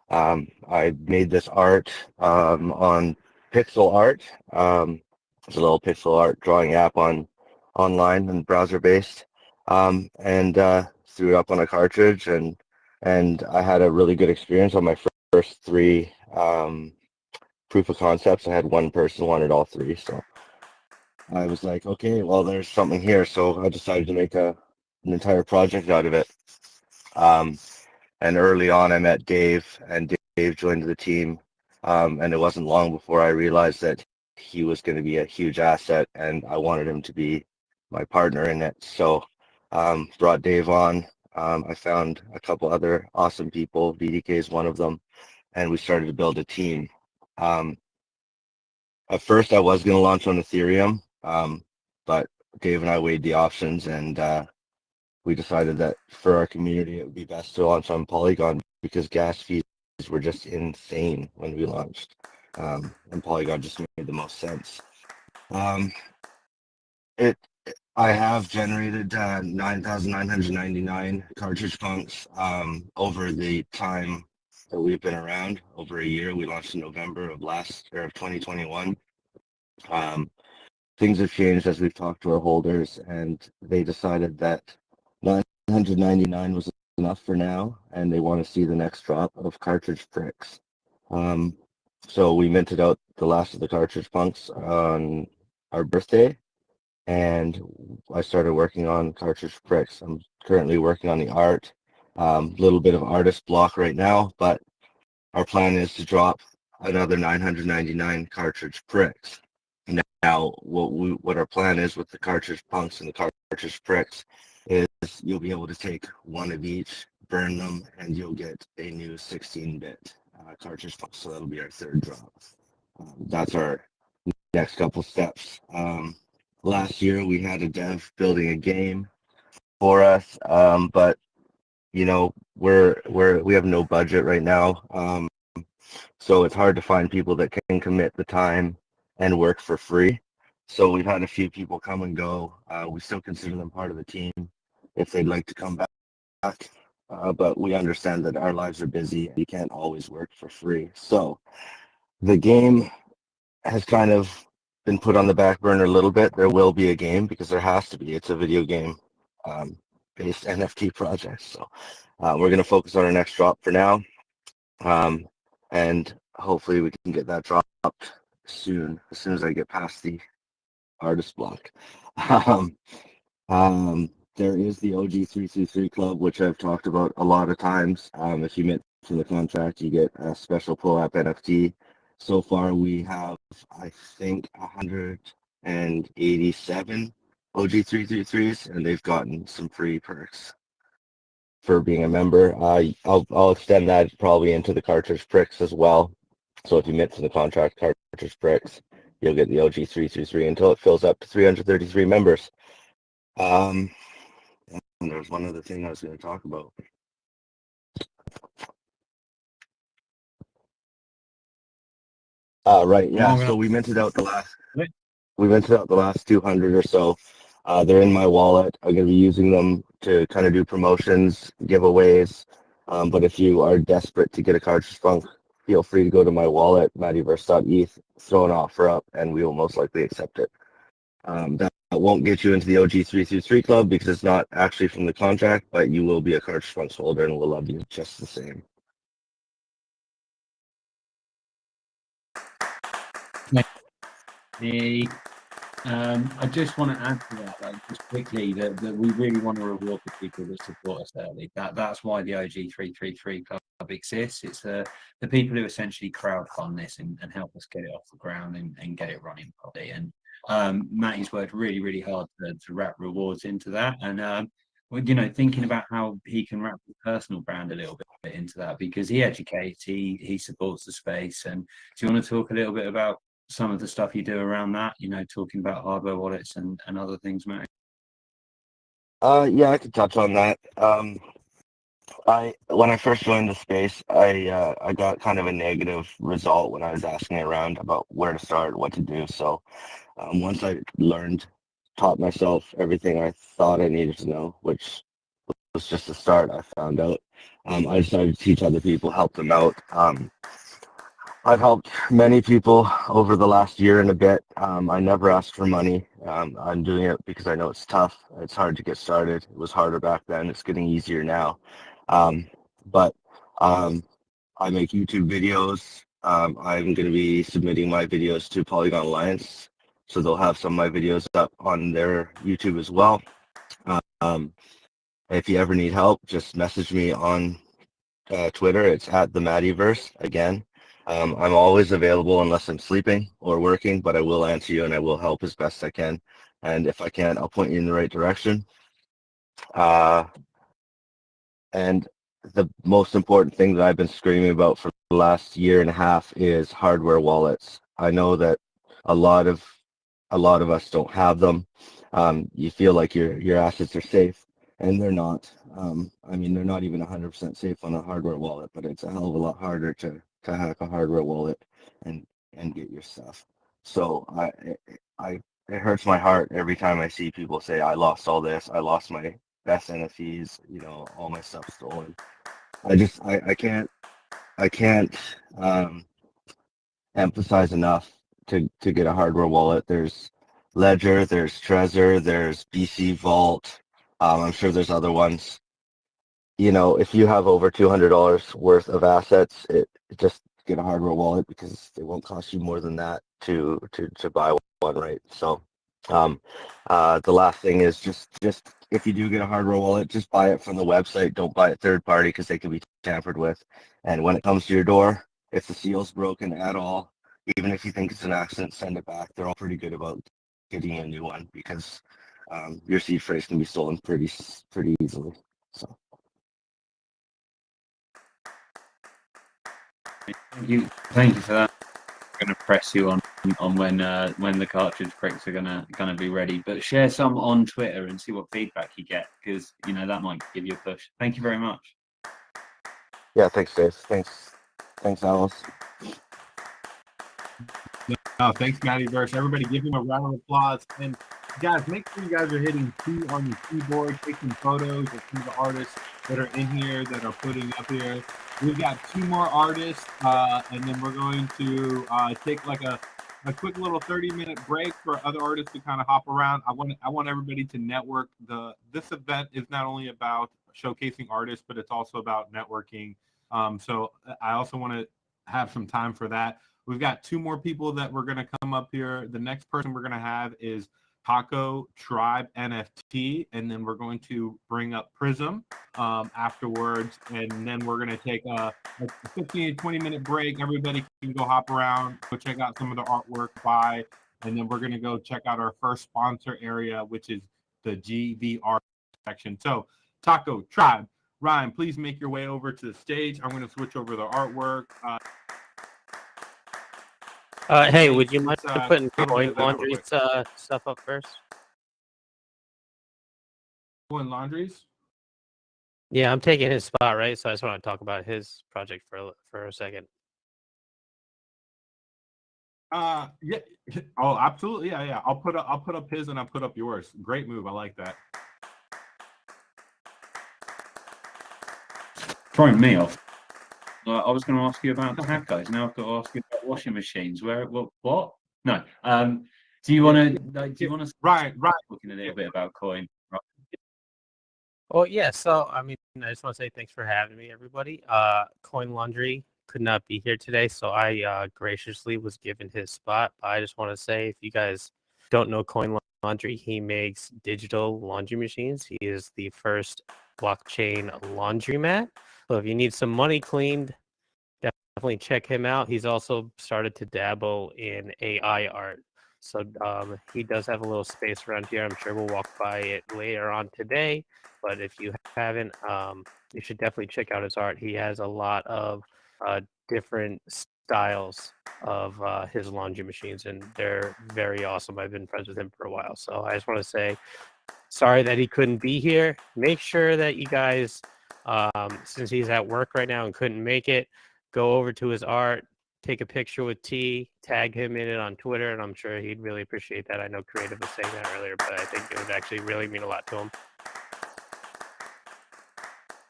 Speaker 7: I made this art on pixel art. It's a little pixel art drawing app online and browser based, and threw it up on a cartridge, and I had a really good experience on my first three proof of concepts. I had one person wanted all three, so I was like, okay, well, there's something here. So I decided to make an entire project out of it. And early on, I met Dave, and Dave joined the team. And it wasn't long before I realized that he was going to be a huge asset, and I wanted him to be my partner in it. So brought Dave on. I found a couple other awesome people. VDK is one of them, and we started to build a team. At first, I was going to launch on Ethereum, but Dave and I weighed the options, and we decided that for our community, it would be best to launch on Polygon because gas fees were just insane when we launched, and Polygon just made the most sense. I have generated 9,999 Cartridgepunkz over the time that we've been around, over a year. We launched in November of 2021. Things have changed as we've talked to our holders, and they decided that 999 was enough for now, and they want to see the next drop of cartridge bricks. So we minted out the last of the Cartridgepunkz on our birthday, and I started working on cartridge bricks. I'm currently working on the art, little bit of artist block right now, but our plan is to drop another 999 cartridge bricks. Now, what our plan is with the Cartridgepunkz and the cartridge bricks is you'll be able to take one of each, burn them, and you'll get a new 16-bit Cartridgepunkz. So that'll be our third drop. That's our next couple steps. Last year we had a dev building a game for us, but you know we have no budget right now, so it's hard to find people that can commit the time and work for free. So we've had a few people come and go. We still consider them part of the team if they'd like to come back, but we understand that our lives are busy and we can't always work for free. So the game has kind of been put on the back burner a little bit. There will be a game because there has to be. It's a video game based NFT project. So we're going to focus on our next drop for now. And hopefully we can get that dropped soon, as soon as I get past the artist block. There is the OG 333 Club, which I've talked about a lot of times. If you mint from the contract, you get a special pull-up NFT. So far, we have, I think, 187 OG 333s, and they've gotten some free perks for being a member. I'll extend that probably into the cartridge bricks as well. So if you mint from the contract cartridge bricks, you'll get the OG 333 until it fills up to 333 members. And there's one other thing I was going to talk about. Right, yeah. So we minted out the last 200 or so. They're in my wallet. I'm going to be using them to kind of do promotions, giveaways. But if you are desperate to get a Cartridgepunkz, feel free to go to my wallet, mattyverse.eth, throw an offer up, and we will most likely accept it. That won't get you into the OG 333 Club because it's not actually from the contract, but you will be a Cartridgepunkz holder and we'll love you just the same.
Speaker 2: The I just want to add to that, like, just quickly, that we really want to reward the people that support us early. That's why the OG333 Club exists. It's the people who essentially crowdfund this and help us get it off the ground and get it running properly. And Matty's worked really, really hard to wrap rewards into that. And thinking about how he can wrap the personal brand a little bit into that, because he educates, he supports the space. And do you want to talk a little bit about some of the stuff you do around that, talking about hardware wallets and other things, Matt?
Speaker 7: Yeah, I could touch on that. When I first joined the space, I got kind of a negative result when I was asking around about where to start, what to do. So once I taught myself everything I thought I needed to know, which was just a start, I found out. I decided to teach other people, help them out. I've helped many people over the last year and a bit. I never asked for money. I'm doing it because I know it's tough. It's hard to get started. It was harder back then. It's getting easier now. But I make YouTube videos. I'm going to be submitting my videos to Polygon Alliance, so they'll have some of my videos up on their YouTube as well. If you ever need help, just message me on Twitter. It's at TheMattyverse again. I'm always available unless I'm sleeping or working, but I will answer you and I will help as best I can. And if I can, I'll point you in the right direction. And the most important thing that I've been screaming about for the last year and a half is hardware wallets. I know that a lot of us don't have them. You feel like your assets are safe, and they're not. I mean, they're not even 100% safe on a hardware wallet, but it's a hell of a lot harder to hack a hardware wallet and get your stuff. So it hurts my heart every time I see people say, I lost all this, I lost my best NFTs, all my stuff stolen. I can't emphasize enough to get a hardware wallet. There's Ledger, there's Trezor, there's BC Vault. I'm sure there's other ones. If you have over $200 worth of assets, it just get a hardware wallet because it won't cost you more than that to buy one, right? So the last thing is just if you do get a hardware wallet, just buy it from the website. Don't buy it third party because they can be tampered with. And when it comes to your door, if the seal's broken at all, even if you think it's an accident, send it back. They're all pretty good about getting a new one because your seed phrase can be stolen pretty easily. So.
Speaker 2: Thank you for that. I'm going to press you on when the cartridge bricks are gonna be ready, but share some on Twitter and see what feedback you get, because that might give you a push. Thank you very much.
Speaker 7: Yeah, thanks, Dave. Thanks, Alice.
Speaker 1: No, thanks, Mattyverse. Everybody give him a round of applause. And guys, make sure you guys are hitting T on your keyboard, taking photos of some of the artists that are in here that are putting up here. We've got 2 more artists, and then we're going to take like a quick little 30-minute break for other artists to kind of hop around. I want everybody to network. This event is not only about showcasing artists, but it's also about networking. So I also want to have some time for that. We've got 2 more people that we're going to come up here. The next person we're going to have is Taco Tribe NFT, and then we're going to bring up Prizem afterwards, and then we're going to take a 15 to 20-minute break. Everybody can go hop around, go check out some of the artwork, buy, and then we're going to go check out our first sponsor area, which is the GVR section. So Taco Tribe, Ryan, please make your way over to the stage. I'm going to switch over the artwork.
Speaker 8: Hey, would you mind putting CoinLaundry's stuff up first?
Speaker 1: CoinLaundry's?
Speaker 8: Yeah, I'm taking his spot, right? So I just want to talk about his project for a second.
Speaker 1: Yeah. Oh, absolutely. Yeah. I'll put up his and I'll put up yours. Great move. I like that.
Speaker 2: Throwing me off. I was going to ask you about tacos. Now I've got to ask you about washing machines. What? No. Do you want to?
Speaker 1: Right.
Speaker 2: Talking a little bit about coin. Right.
Speaker 8: Oh yeah. So I mean, I just want to say thanks for having me, everybody. CoinLaundry could not be here today, so I graciously was given his spot. I just want to say, if you guys don't know CoinLaundry, he makes digital laundry machines. He is the first blockchain laundromat. So if you need some money cleaned, definitely check him out. He's also started to dabble in AI art. So he does have a little space around here. I'm sure we'll walk by it later on today. But if you haven't, you should definitely check out his art. He has a lot of different styles of his laundry machines, and they're very awesome. I've been friends with him for a while. So I just want to say, sorry that he couldn't be here. Make sure that you guys, since he's at work right now and couldn't make it, go over to his art, take a picture with T, tag him in it on Twitter, and I'm sure he'd really appreciate that. I know Creative was saying that earlier, but I think it would actually really mean a lot to him.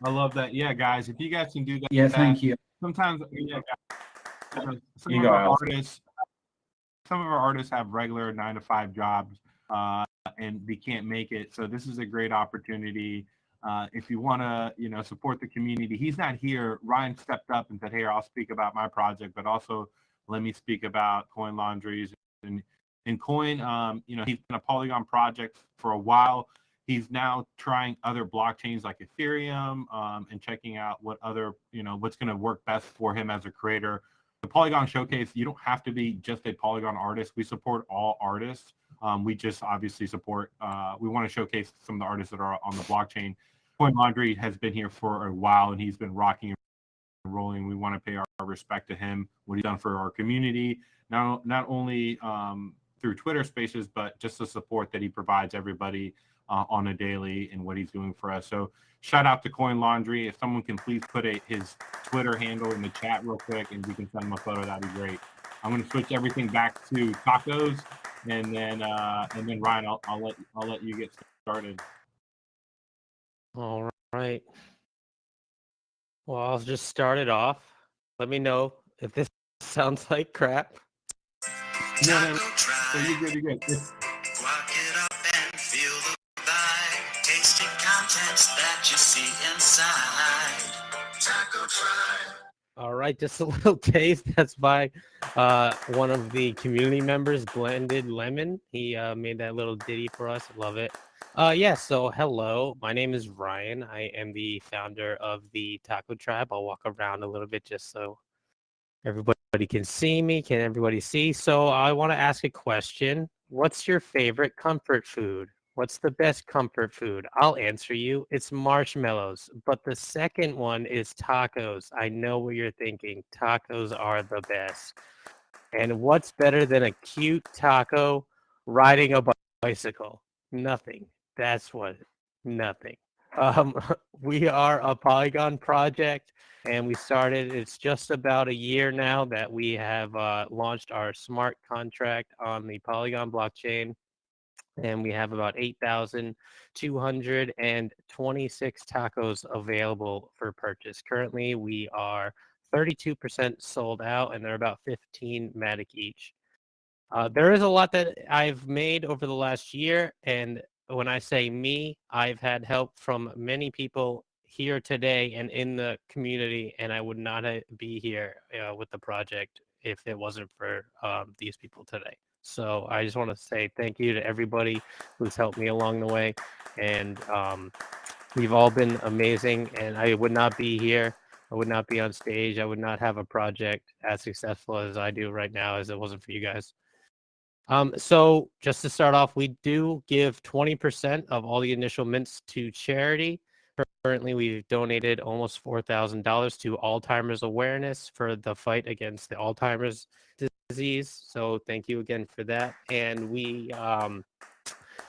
Speaker 1: I love that. Yeah, guys, if you guys can do that.
Speaker 9: Yeah, thank you.
Speaker 1: Sometimes, yeah, some
Speaker 9: You
Speaker 1: of
Speaker 9: go,
Speaker 1: our
Speaker 9: Al.
Speaker 1: artists have regular 9-to-5 jobs, and they can't make it. So this is a great opportunity. If you want to, support the community. He's not here. Ryan stepped up and said, "Hey, I'll speak about my project, but also let me speak about CoinLaundry's." And Coin, he's been a Polygon project for a while. He's now trying other blockchains like Ethereum, and checking out what other, what's going to work best for him as a creator. The Polygon Showcase, you don't have to be just a Polygon artist. We support all artists. We just obviously support, we want to showcase some of the artists that are on the blockchain. CoinLaundry has been here for a while, and he's been rocking and rolling. We want to pay our respect to him, what he's done for our community, not only through Twitter Spaces, but just the support that he provides everybody on a daily and what he's doing for us. So shout out to CoinLaundry. If someone can please put his Twitter handle in the chat real quick, and we can send him a photo, that'd be great. I'm going to switch everything back to tacos, and then Ryan, I'll let you get started.
Speaker 8: All right. Well, I'll just start it off. Let me know if this sounds like crap.
Speaker 1: No, you're good.
Speaker 10: Guac it up and feel the vibe. Tasting contents that you see inside. Taco Tribe.
Speaker 8: All right, just a little taste. That's by one of the community members, Blended Lemon. He made that little ditty for us. Love it. So hello. My name is Ryan. I am the founder of the Taco Tribe. I'll walk around a little bit just so everybody can see me. Can everybody see? So I want to ask a question. What's your favorite comfort food? What's the best comfort food? I'll answer you. It's marshmallows. But the second one is tacos. I know what you're thinking. Tacos are the best. And what's better than a cute taco riding a bicycle? Nothing. That's what. Nothing. We are a Polygon project, and we started. It's just about a year now that we have launched our smart contract on the Polygon blockchain. And we have about 8,226 tacos available for purchase. Currently, we are 32% sold out, and they're about 15 Matic each. There is a lot that I've made over the last year, and when I say me, I've had help from many people here today and in the community, and I would not be here with the project if it wasn't for these people today. So I just want to say thank you to everybody who's helped me along the way. And you've all been amazing. And I would not be here. I would not be on stage. I would not have a project as successful as I do right now as it wasn't for you guys. So just to start off, we do give 20% of all the initial mints to charity. Currently, we've donated almost $4,000 to Alzheimer's awareness for the fight against the Alzheimer's disease. So thank you again for that. And we,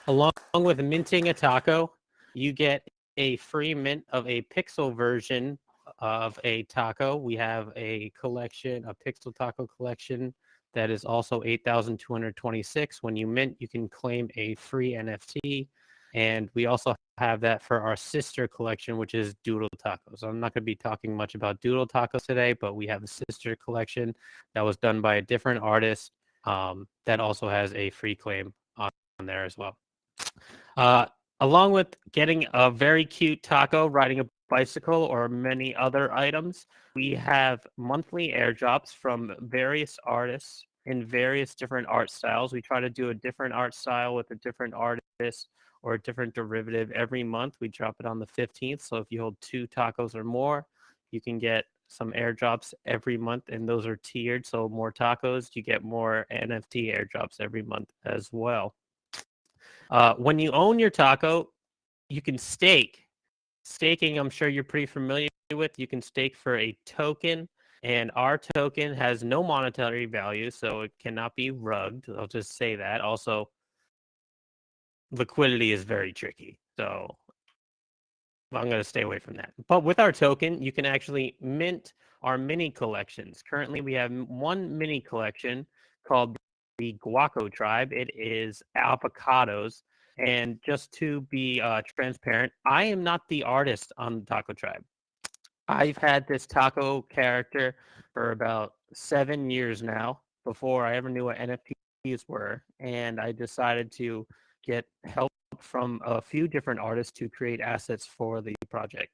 Speaker 8: along with minting a taco, you get a free mint of a pixel version of a taco. We have a collection, a pixel taco collection that is also 8,226. When you mint, you can claim a free NFT. And we also have that for our sister collection, which is Doodle Tacos. I'm not going to be talking much about Doodle Tacos today, but we have a sister collection that was done by a different artist that also has a free claim on there as well. Along with getting a very cute taco, riding a bicycle, or many other items, we have monthly airdrops from various artists in various different art styles. We try to do a different art style with a different artist or a different derivative every month. We drop it on the 15th. So if you hold 2 tacos or more, you can get some airdrops every month, and those are tiered. So more tacos, you get more NFT airdrops every month as well. When you own your taco, you can stake. Staking, I'm sure you're pretty familiar with. You can stake for a token, and our token has no monetary value, so it cannot be rugged. I'll just say that. Also, liquidity is very tricky, so I'm going to stay away from that. But with our token, you can actually mint our mini collections. Currently, we have one mini collection called the Taco Tribe. It is avocados. And just to be transparent, I am not the artist on the Taco Tribe. I've had this taco character for about 7 years now, before I ever knew what NFTs were. And I decided to get help from a few different artists to create assets for the project.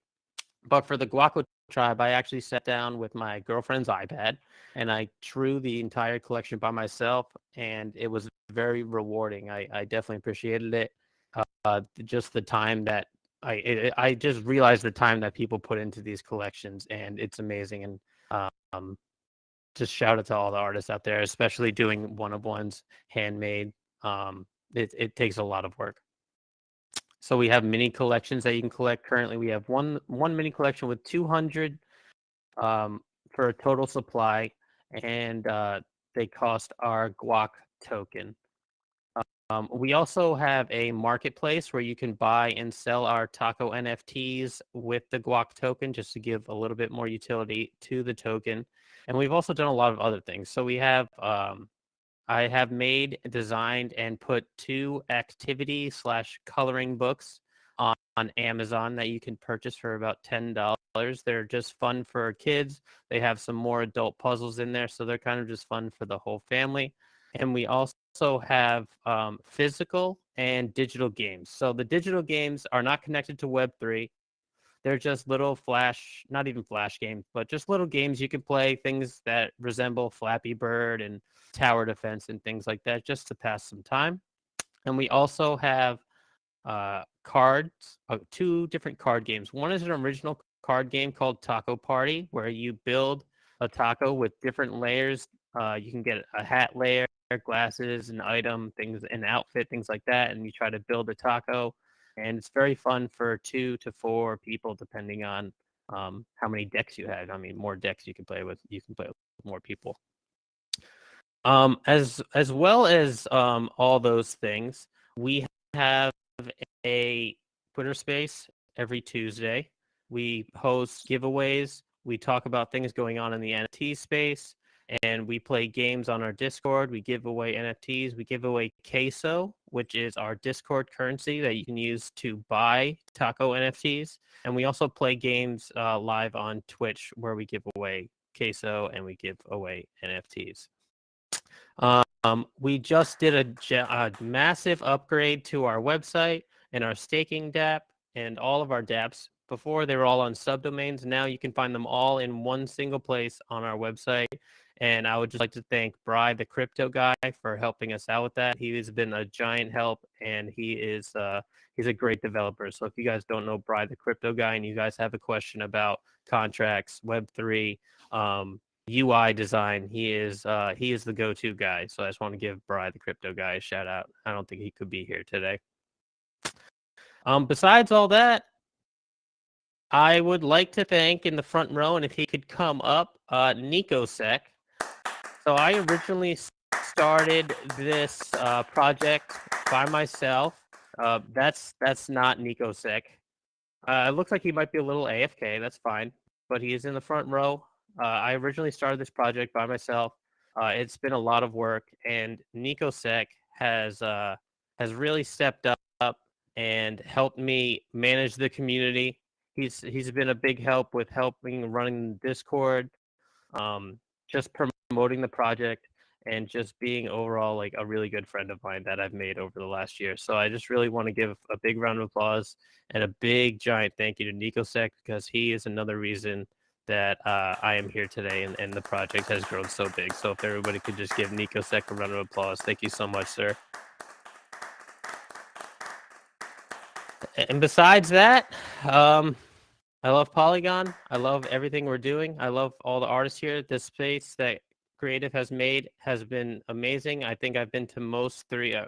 Speaker 8: But for the Taco Tribe, I actually sat down with my girlfriend's iPad and I drew the entire collection by myself, and it was very rewarding. I definitely appreciated it. Just the time that I just realized the time that people put into these collections, and it's amazing. And just shout out to all the artists out there, especially doing one-of-ones, handmade. It takes a lot of work. So we have mini collections that you can collect. Currently, we have one mini collection with 200 for a total supply, and they cost our guac token. We also have a marketplace where you can buy and sell our taco NFTs with the guac token, just to give a little bit more utility to the token. And we've also done a lot of other things. So we have I have made, designed, and put 2 activity/coloring books on Amazon that you can purchase for about $10. They're just fun for kids. They have some more adult puzzles in there, so they're kind of just fun for the whole family. And we also have physical and digital games. So the digital games are not connected to Web3. They're just little flash, not even flash games, but just little games you can play, things that resemble Flappy Bird and tower defense and things like that, just to pass some time. And we also have cards, 2 different card games. One is an original card game called Taco Party, where you build a taco with different layers. You can get a hat layer, glasses, an item, things, an outfit, things like that, and you try to build a taco. And it's very fun for 2 to 4 people, depending on how many decks you have. I mean, more decks you can play with more people. As well as all those things, we have a Twitter space every Tuesday. We host giveaways. We talk about things going on in the NFT space, and we play games on our Discord. We give away NFTs. We give away queso, which is our Discord currency that you can use to buy taco NFTs. And we also play games live on Twitch, where we give away queso and we give away NFTs. We just did a massive upgrade to our website and our staking dApp and all of our dApps. Before, they were all on subdomains. Now you can find them all in one single place on our website. And I would just like to thank Bri, the crypto guy, for helping us out with that. He has been a giant help, and he's a great developer. So if you guys don't know Bri, the crypto guy, and you guys have a question about contracts, Web3, UI design, he is the go-to guy. So I just want to give Bri, the crypto guy, a shout out. I don't think he could be here today. Besides all that, I would like to thank, in the front row, and if he could come up, NicoSec. So I originally started this project by myself. That's not NicoSec. It looks like he might be a little AFK. That's fine, but he is in the front row. I originally started this project by myself. It's been a lot of work, and NicoSec has really stepped up and helped me manage the community. He's been a big help with helping running Discord, just promoting the project, and just being overall like a really good friend of mine that I've made over the last year. So I just really want to give a big round of applause and a big giant thank you to NicoSec, because he is another reason that I am here today and the project has grown so big. So if everybody could just give Nico Sec a round of applause. Thank you so much, sir. And besides that, I love Polygon. I love everything we're doing. I love all the artists here. This space that Creative has made has been amazing. I think I've been to most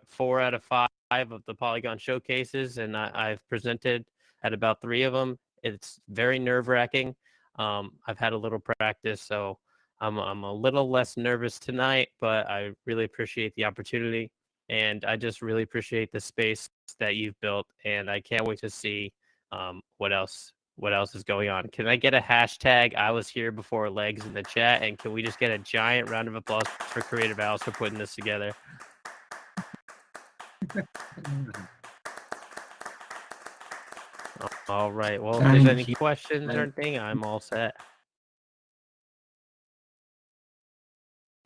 Speaker 8: 4 out of 5 of the Polygon showcases, and I've presented at about 3 of them. It's very nerve-wracking. I've had a little practice, so I'm a little less nervous tonight, but I really appreciate the opportunity, and I just really appreciate the space that you've built, and I can't wait to see what else is going on. Can I get a hashtag I was here before legs in the chat, and can we just get a giant round of applause for Creative Owls for putting this together? All right, well, if there's any questions or anything, I'm all set.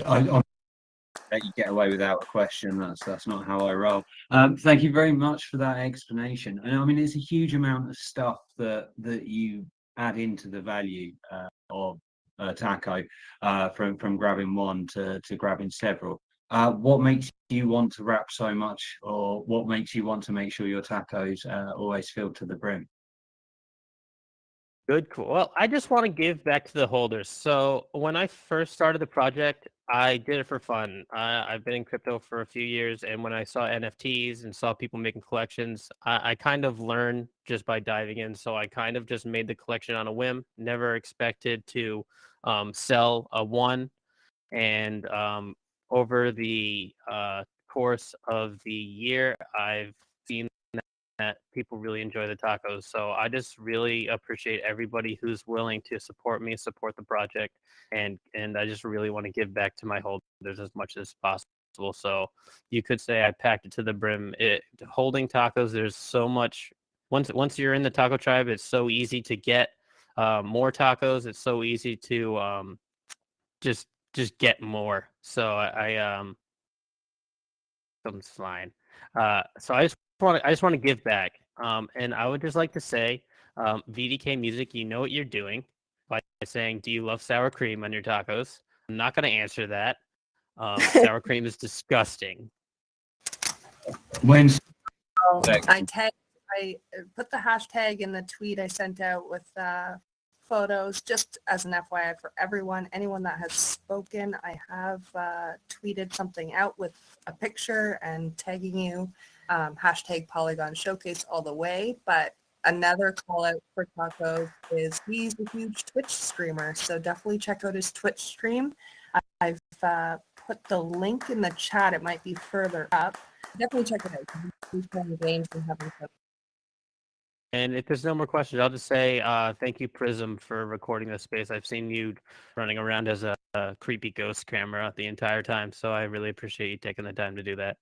Speaker 2: I'll let you get away without a question. That's not how I roll. Thank you very much for that explanation. And I mean, it's a huge amount of stuff that you add into the value of Taco, from grabbing one to grabbing several. What makes you want to wrap so much, or what makes you want to make sure your tacos always filled to the brim?
Speaker 8: Good, cool. Well, I just want to give back to the holders. So when I first started the project, I did it for fun. I've been in crypto for a few years, and when I saw NFTs and saw people making collections, I kind of learned just by diving in. So I kind of just made the collection on a whim, never expected to sell a one. And over the course of the year, I've seen that people really enjoy the tacos. So I just really appreciate everybody who's willing to support me, support the project, and I just really want to give back to my holders as much as possible. So you could say I packed it to the brim. Holding tacos, there's so much. Once you're in the Taco Tribe, it's so easy to get more tacos. It's so easy to just get more. So I'm fine. So I just want to give back. And I would just like to say, VDK Music, you know what you're doing by saying, do you love sour cream on your tacos? I'm not going to answer that. Sour cream is disgusting.
Speaker 2: When
Speaker 9: I put the hashtag in the tweet I sent out with photos, just as an FYI for everyone, anyone that has spoken. I have tweeted something out with a picture and tagging you, hashtag PolygonShowcase all the way. But another call out for Taco is he's a huge Twitch streamer, so definitely check out his Twitch stream. I've put the link in the chat. It might be further up. Definitely check it out. He's playing games and having fun.
Speaker 8: And if there's no more questions, I'll just say thank you, Prizem, for recording this space. I've seen you running around as a creepy ghost camera the entire time, so I really appreciate you taking the time to do that.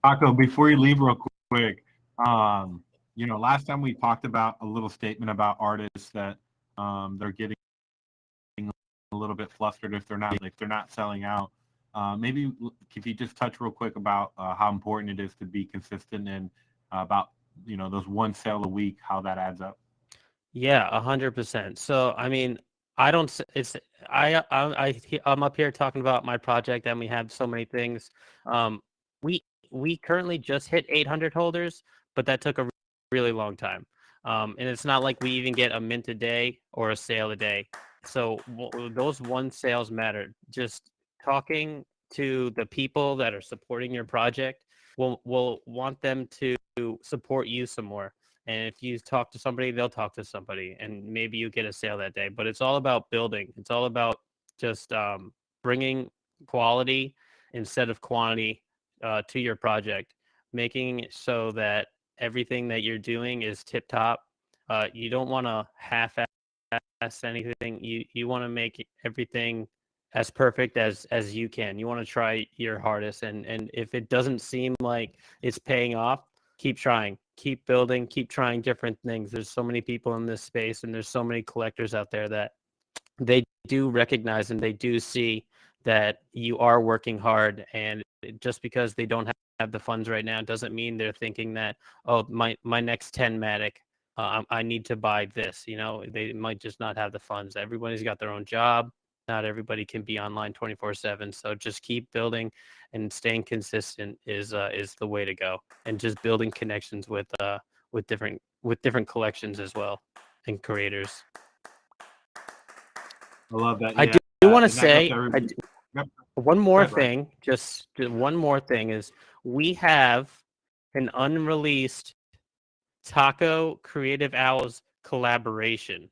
Speaker 1: Taco, before you leave real quick, last time we talked about a little statement about artists that they're getting a little bit flustered if they're not selling out. Maybe if you just touch real quick about how important it is to be consistent and about those one sale a week, how that adds up.
Speaker 8: Yeah, 100%. So I mean, I'm up here talking about my project, and we have so many things. We currently just hit 800 holders, but that took a really long time. And it's not like we even get a mint a day or a sale a day. So those one sales matter. Just talking to the people that are supporting your project will want them to support you some more. And if you talk to somebody, they'll talk to somebody, and maybe you get a sale that day. But it's all about building. It's all about just bringing quality instead of quantity to your project, making it so that everything that you're doing is tip top. You don't want to half-ass anything. You want to make everything as perfect as you can. You want to try your hardest, and if it doesn't seem like it's paying off, keep trying, keep building, keep trying different things. There's so many people in this space, and there's so many collectors out there that they do recognize and they do see that you are working hard. And just because they don't have the funds right now doesn't mean they're thinking that, oh, my next 10 Matic I need to buy this. They might just not have the funds. Everybody's got their own job. Not everybody can be online 24/7. So just keep building and staying consistent is the way to go. And just building connections with different collections as well and creators.
Speaker 1: I love that.
Speaker 8: I
Speaker 1: Yeah,
Speaker 8: do want to
Speaker 1: and that goes
Speaker 8: say
Speaker 1: to everybody. Yep.
Speaker 8: one
Speaker 1: Go
Speaker 8: more
Speaker 1: ahead, Ryan.
Speaker 8: thing. Just one more thing is we have an unreleased Taco Creative Owls collaboration.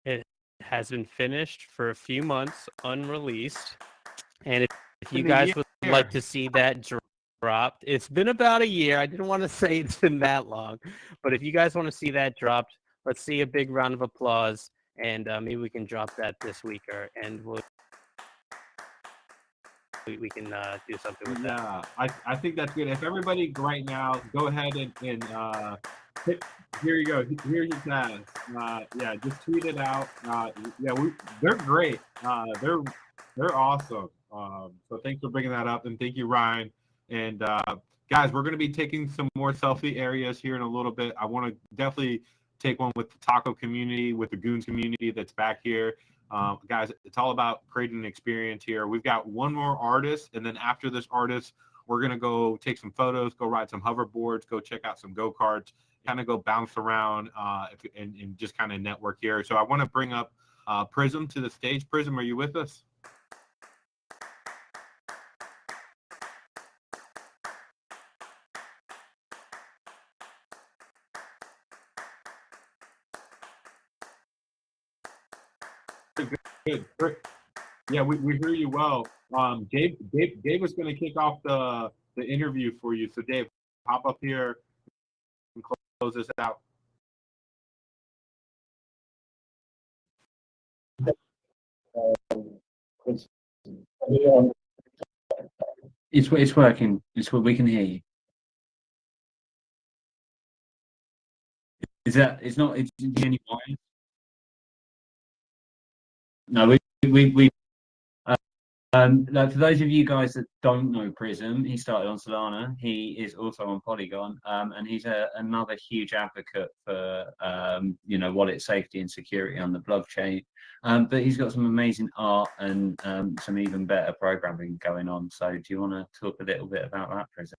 Speaker 8: It has been finished for a few months, unreleased. And if you
Speaker 1: In a
Speaker 8: guys would
Speaker 1: year.
Speaker 8: like to see that dropped, it's been about a year. I didn't want to say it's been that long, but if you guys want to see that dropped, let's see a big round of applause, and maybe we can drop that this week, and we can do something with that.
Speaker 1: Yeah, I think that's good. If everybody right now, go ahead and hit, here you go. Here's your task. Yeah, just tweet it out. Yeah, they're great. They're awesome. So thanks for bringing that up, and thank you, Ryan. And guys, we're going to be taking some more selfie areas here in a little bit. I want to definitely take one with the taco community, with the Goonz community that's back here. Guys, it's all about creating an experience here. We've got one more artist, and then after this artist, we're going to go take some photos, go ride some hoverboards, go check out some go-karts, kind of go bounce around and just kind of network here. So I want to bring up Prizem to the stage. Prizem, are you with us? Good. Yeah, we hear you well. Dave was going to kick off the interview for you. So Dave, hop up here and close this out.
Speaker 11: It's working. It's what we can hear you. Is that it's not it's the only line? No, we like for those of you guys that don't know Prism, he started on Solana. He is also on Polygon, and he's another huge advocate for wallet safety and security on the blockchain. But he's got some amazing art and some even better programming going on. So, do you want to talk a little bit about that, Prism?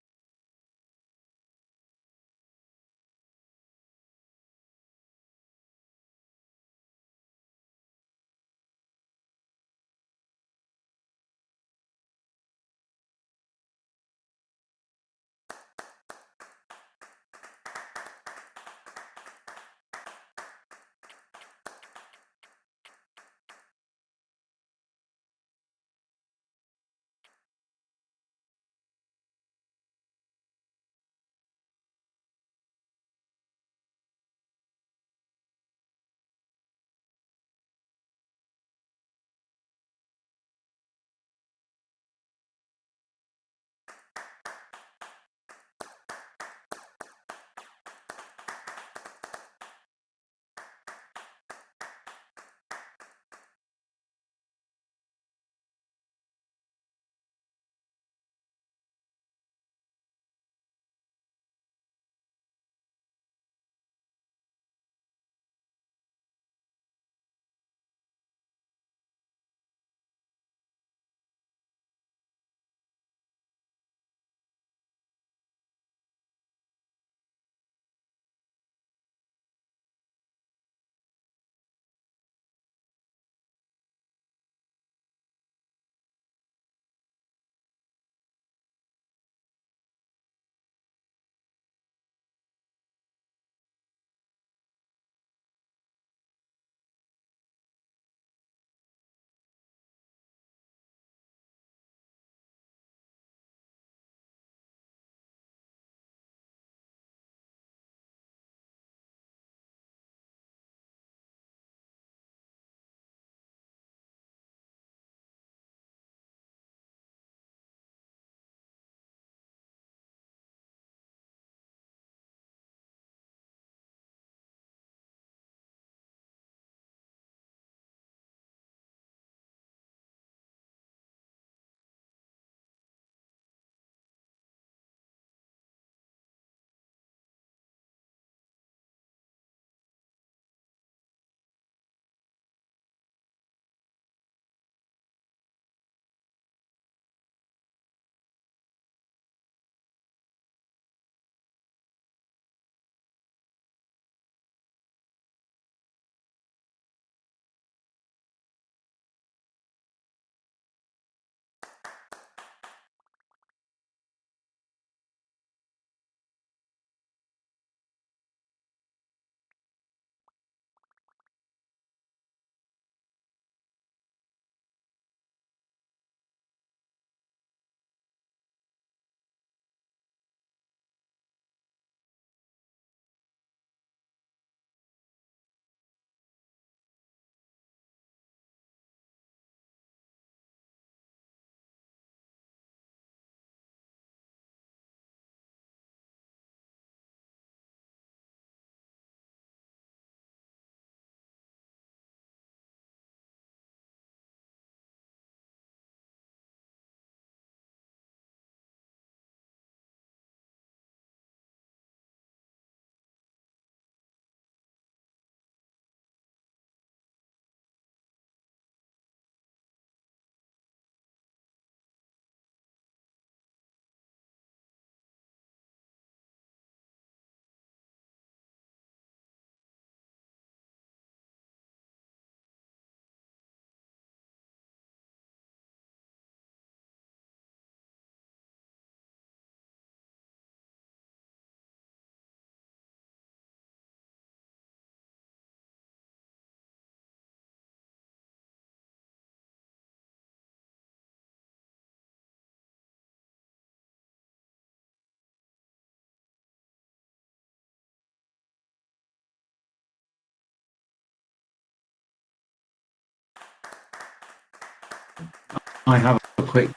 Speaker 11: I have a quick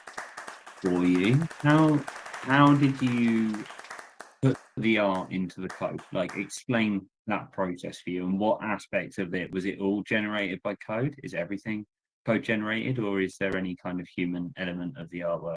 Speaker 11: for you. How did you put the art into the code? Like, explain that process for you, and what aspects of it was it all generated by code? Is everything code generated, or is there any kind of human element of the artwork?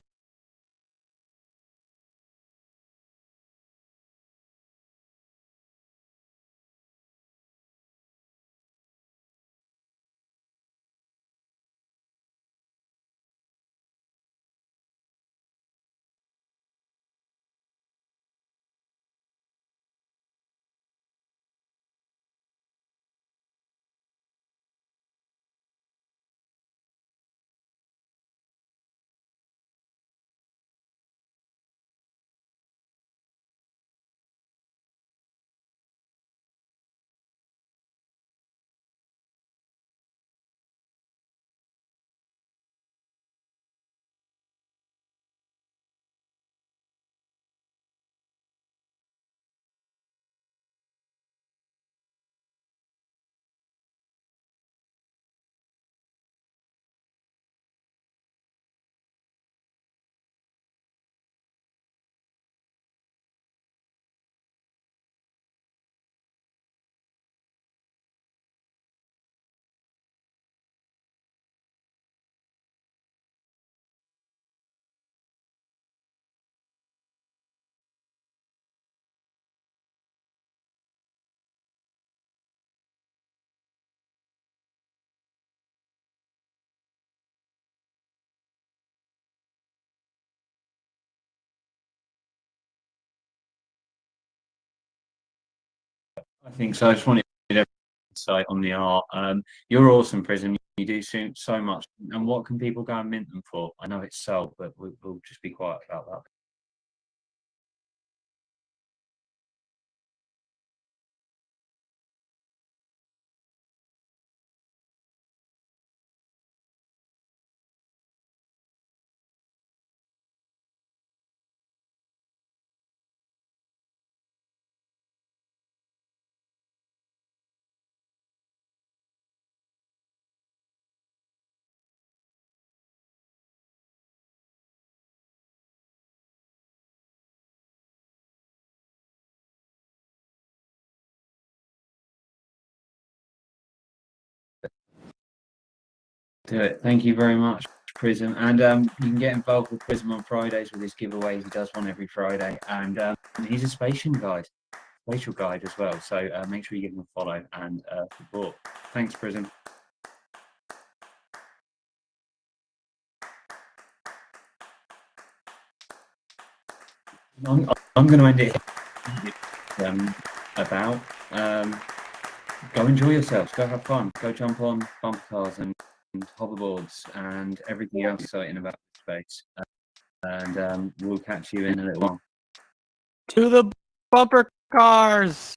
Speaker 11: I think so. I just wanted insight on the art. You're awesome, Prizem. You do so much. And what can people go and mint them for? I know it's sold, but we'll just be quiet about that. Do it. Thank you very much, Prizem. And you can get involved with Prizem on Fridays with his giveaways. He does one every Friday, and he's a spatial guide as well. So make sure you give him a follow and support. Thanks, Prizem. I'm going to end it about go enjoy yourselves, go have fun, go jump on bumper cars and hoverboards and everything else exciting about the space. And we'll catch you in a little while.
Speaker 8: To the bumper cars!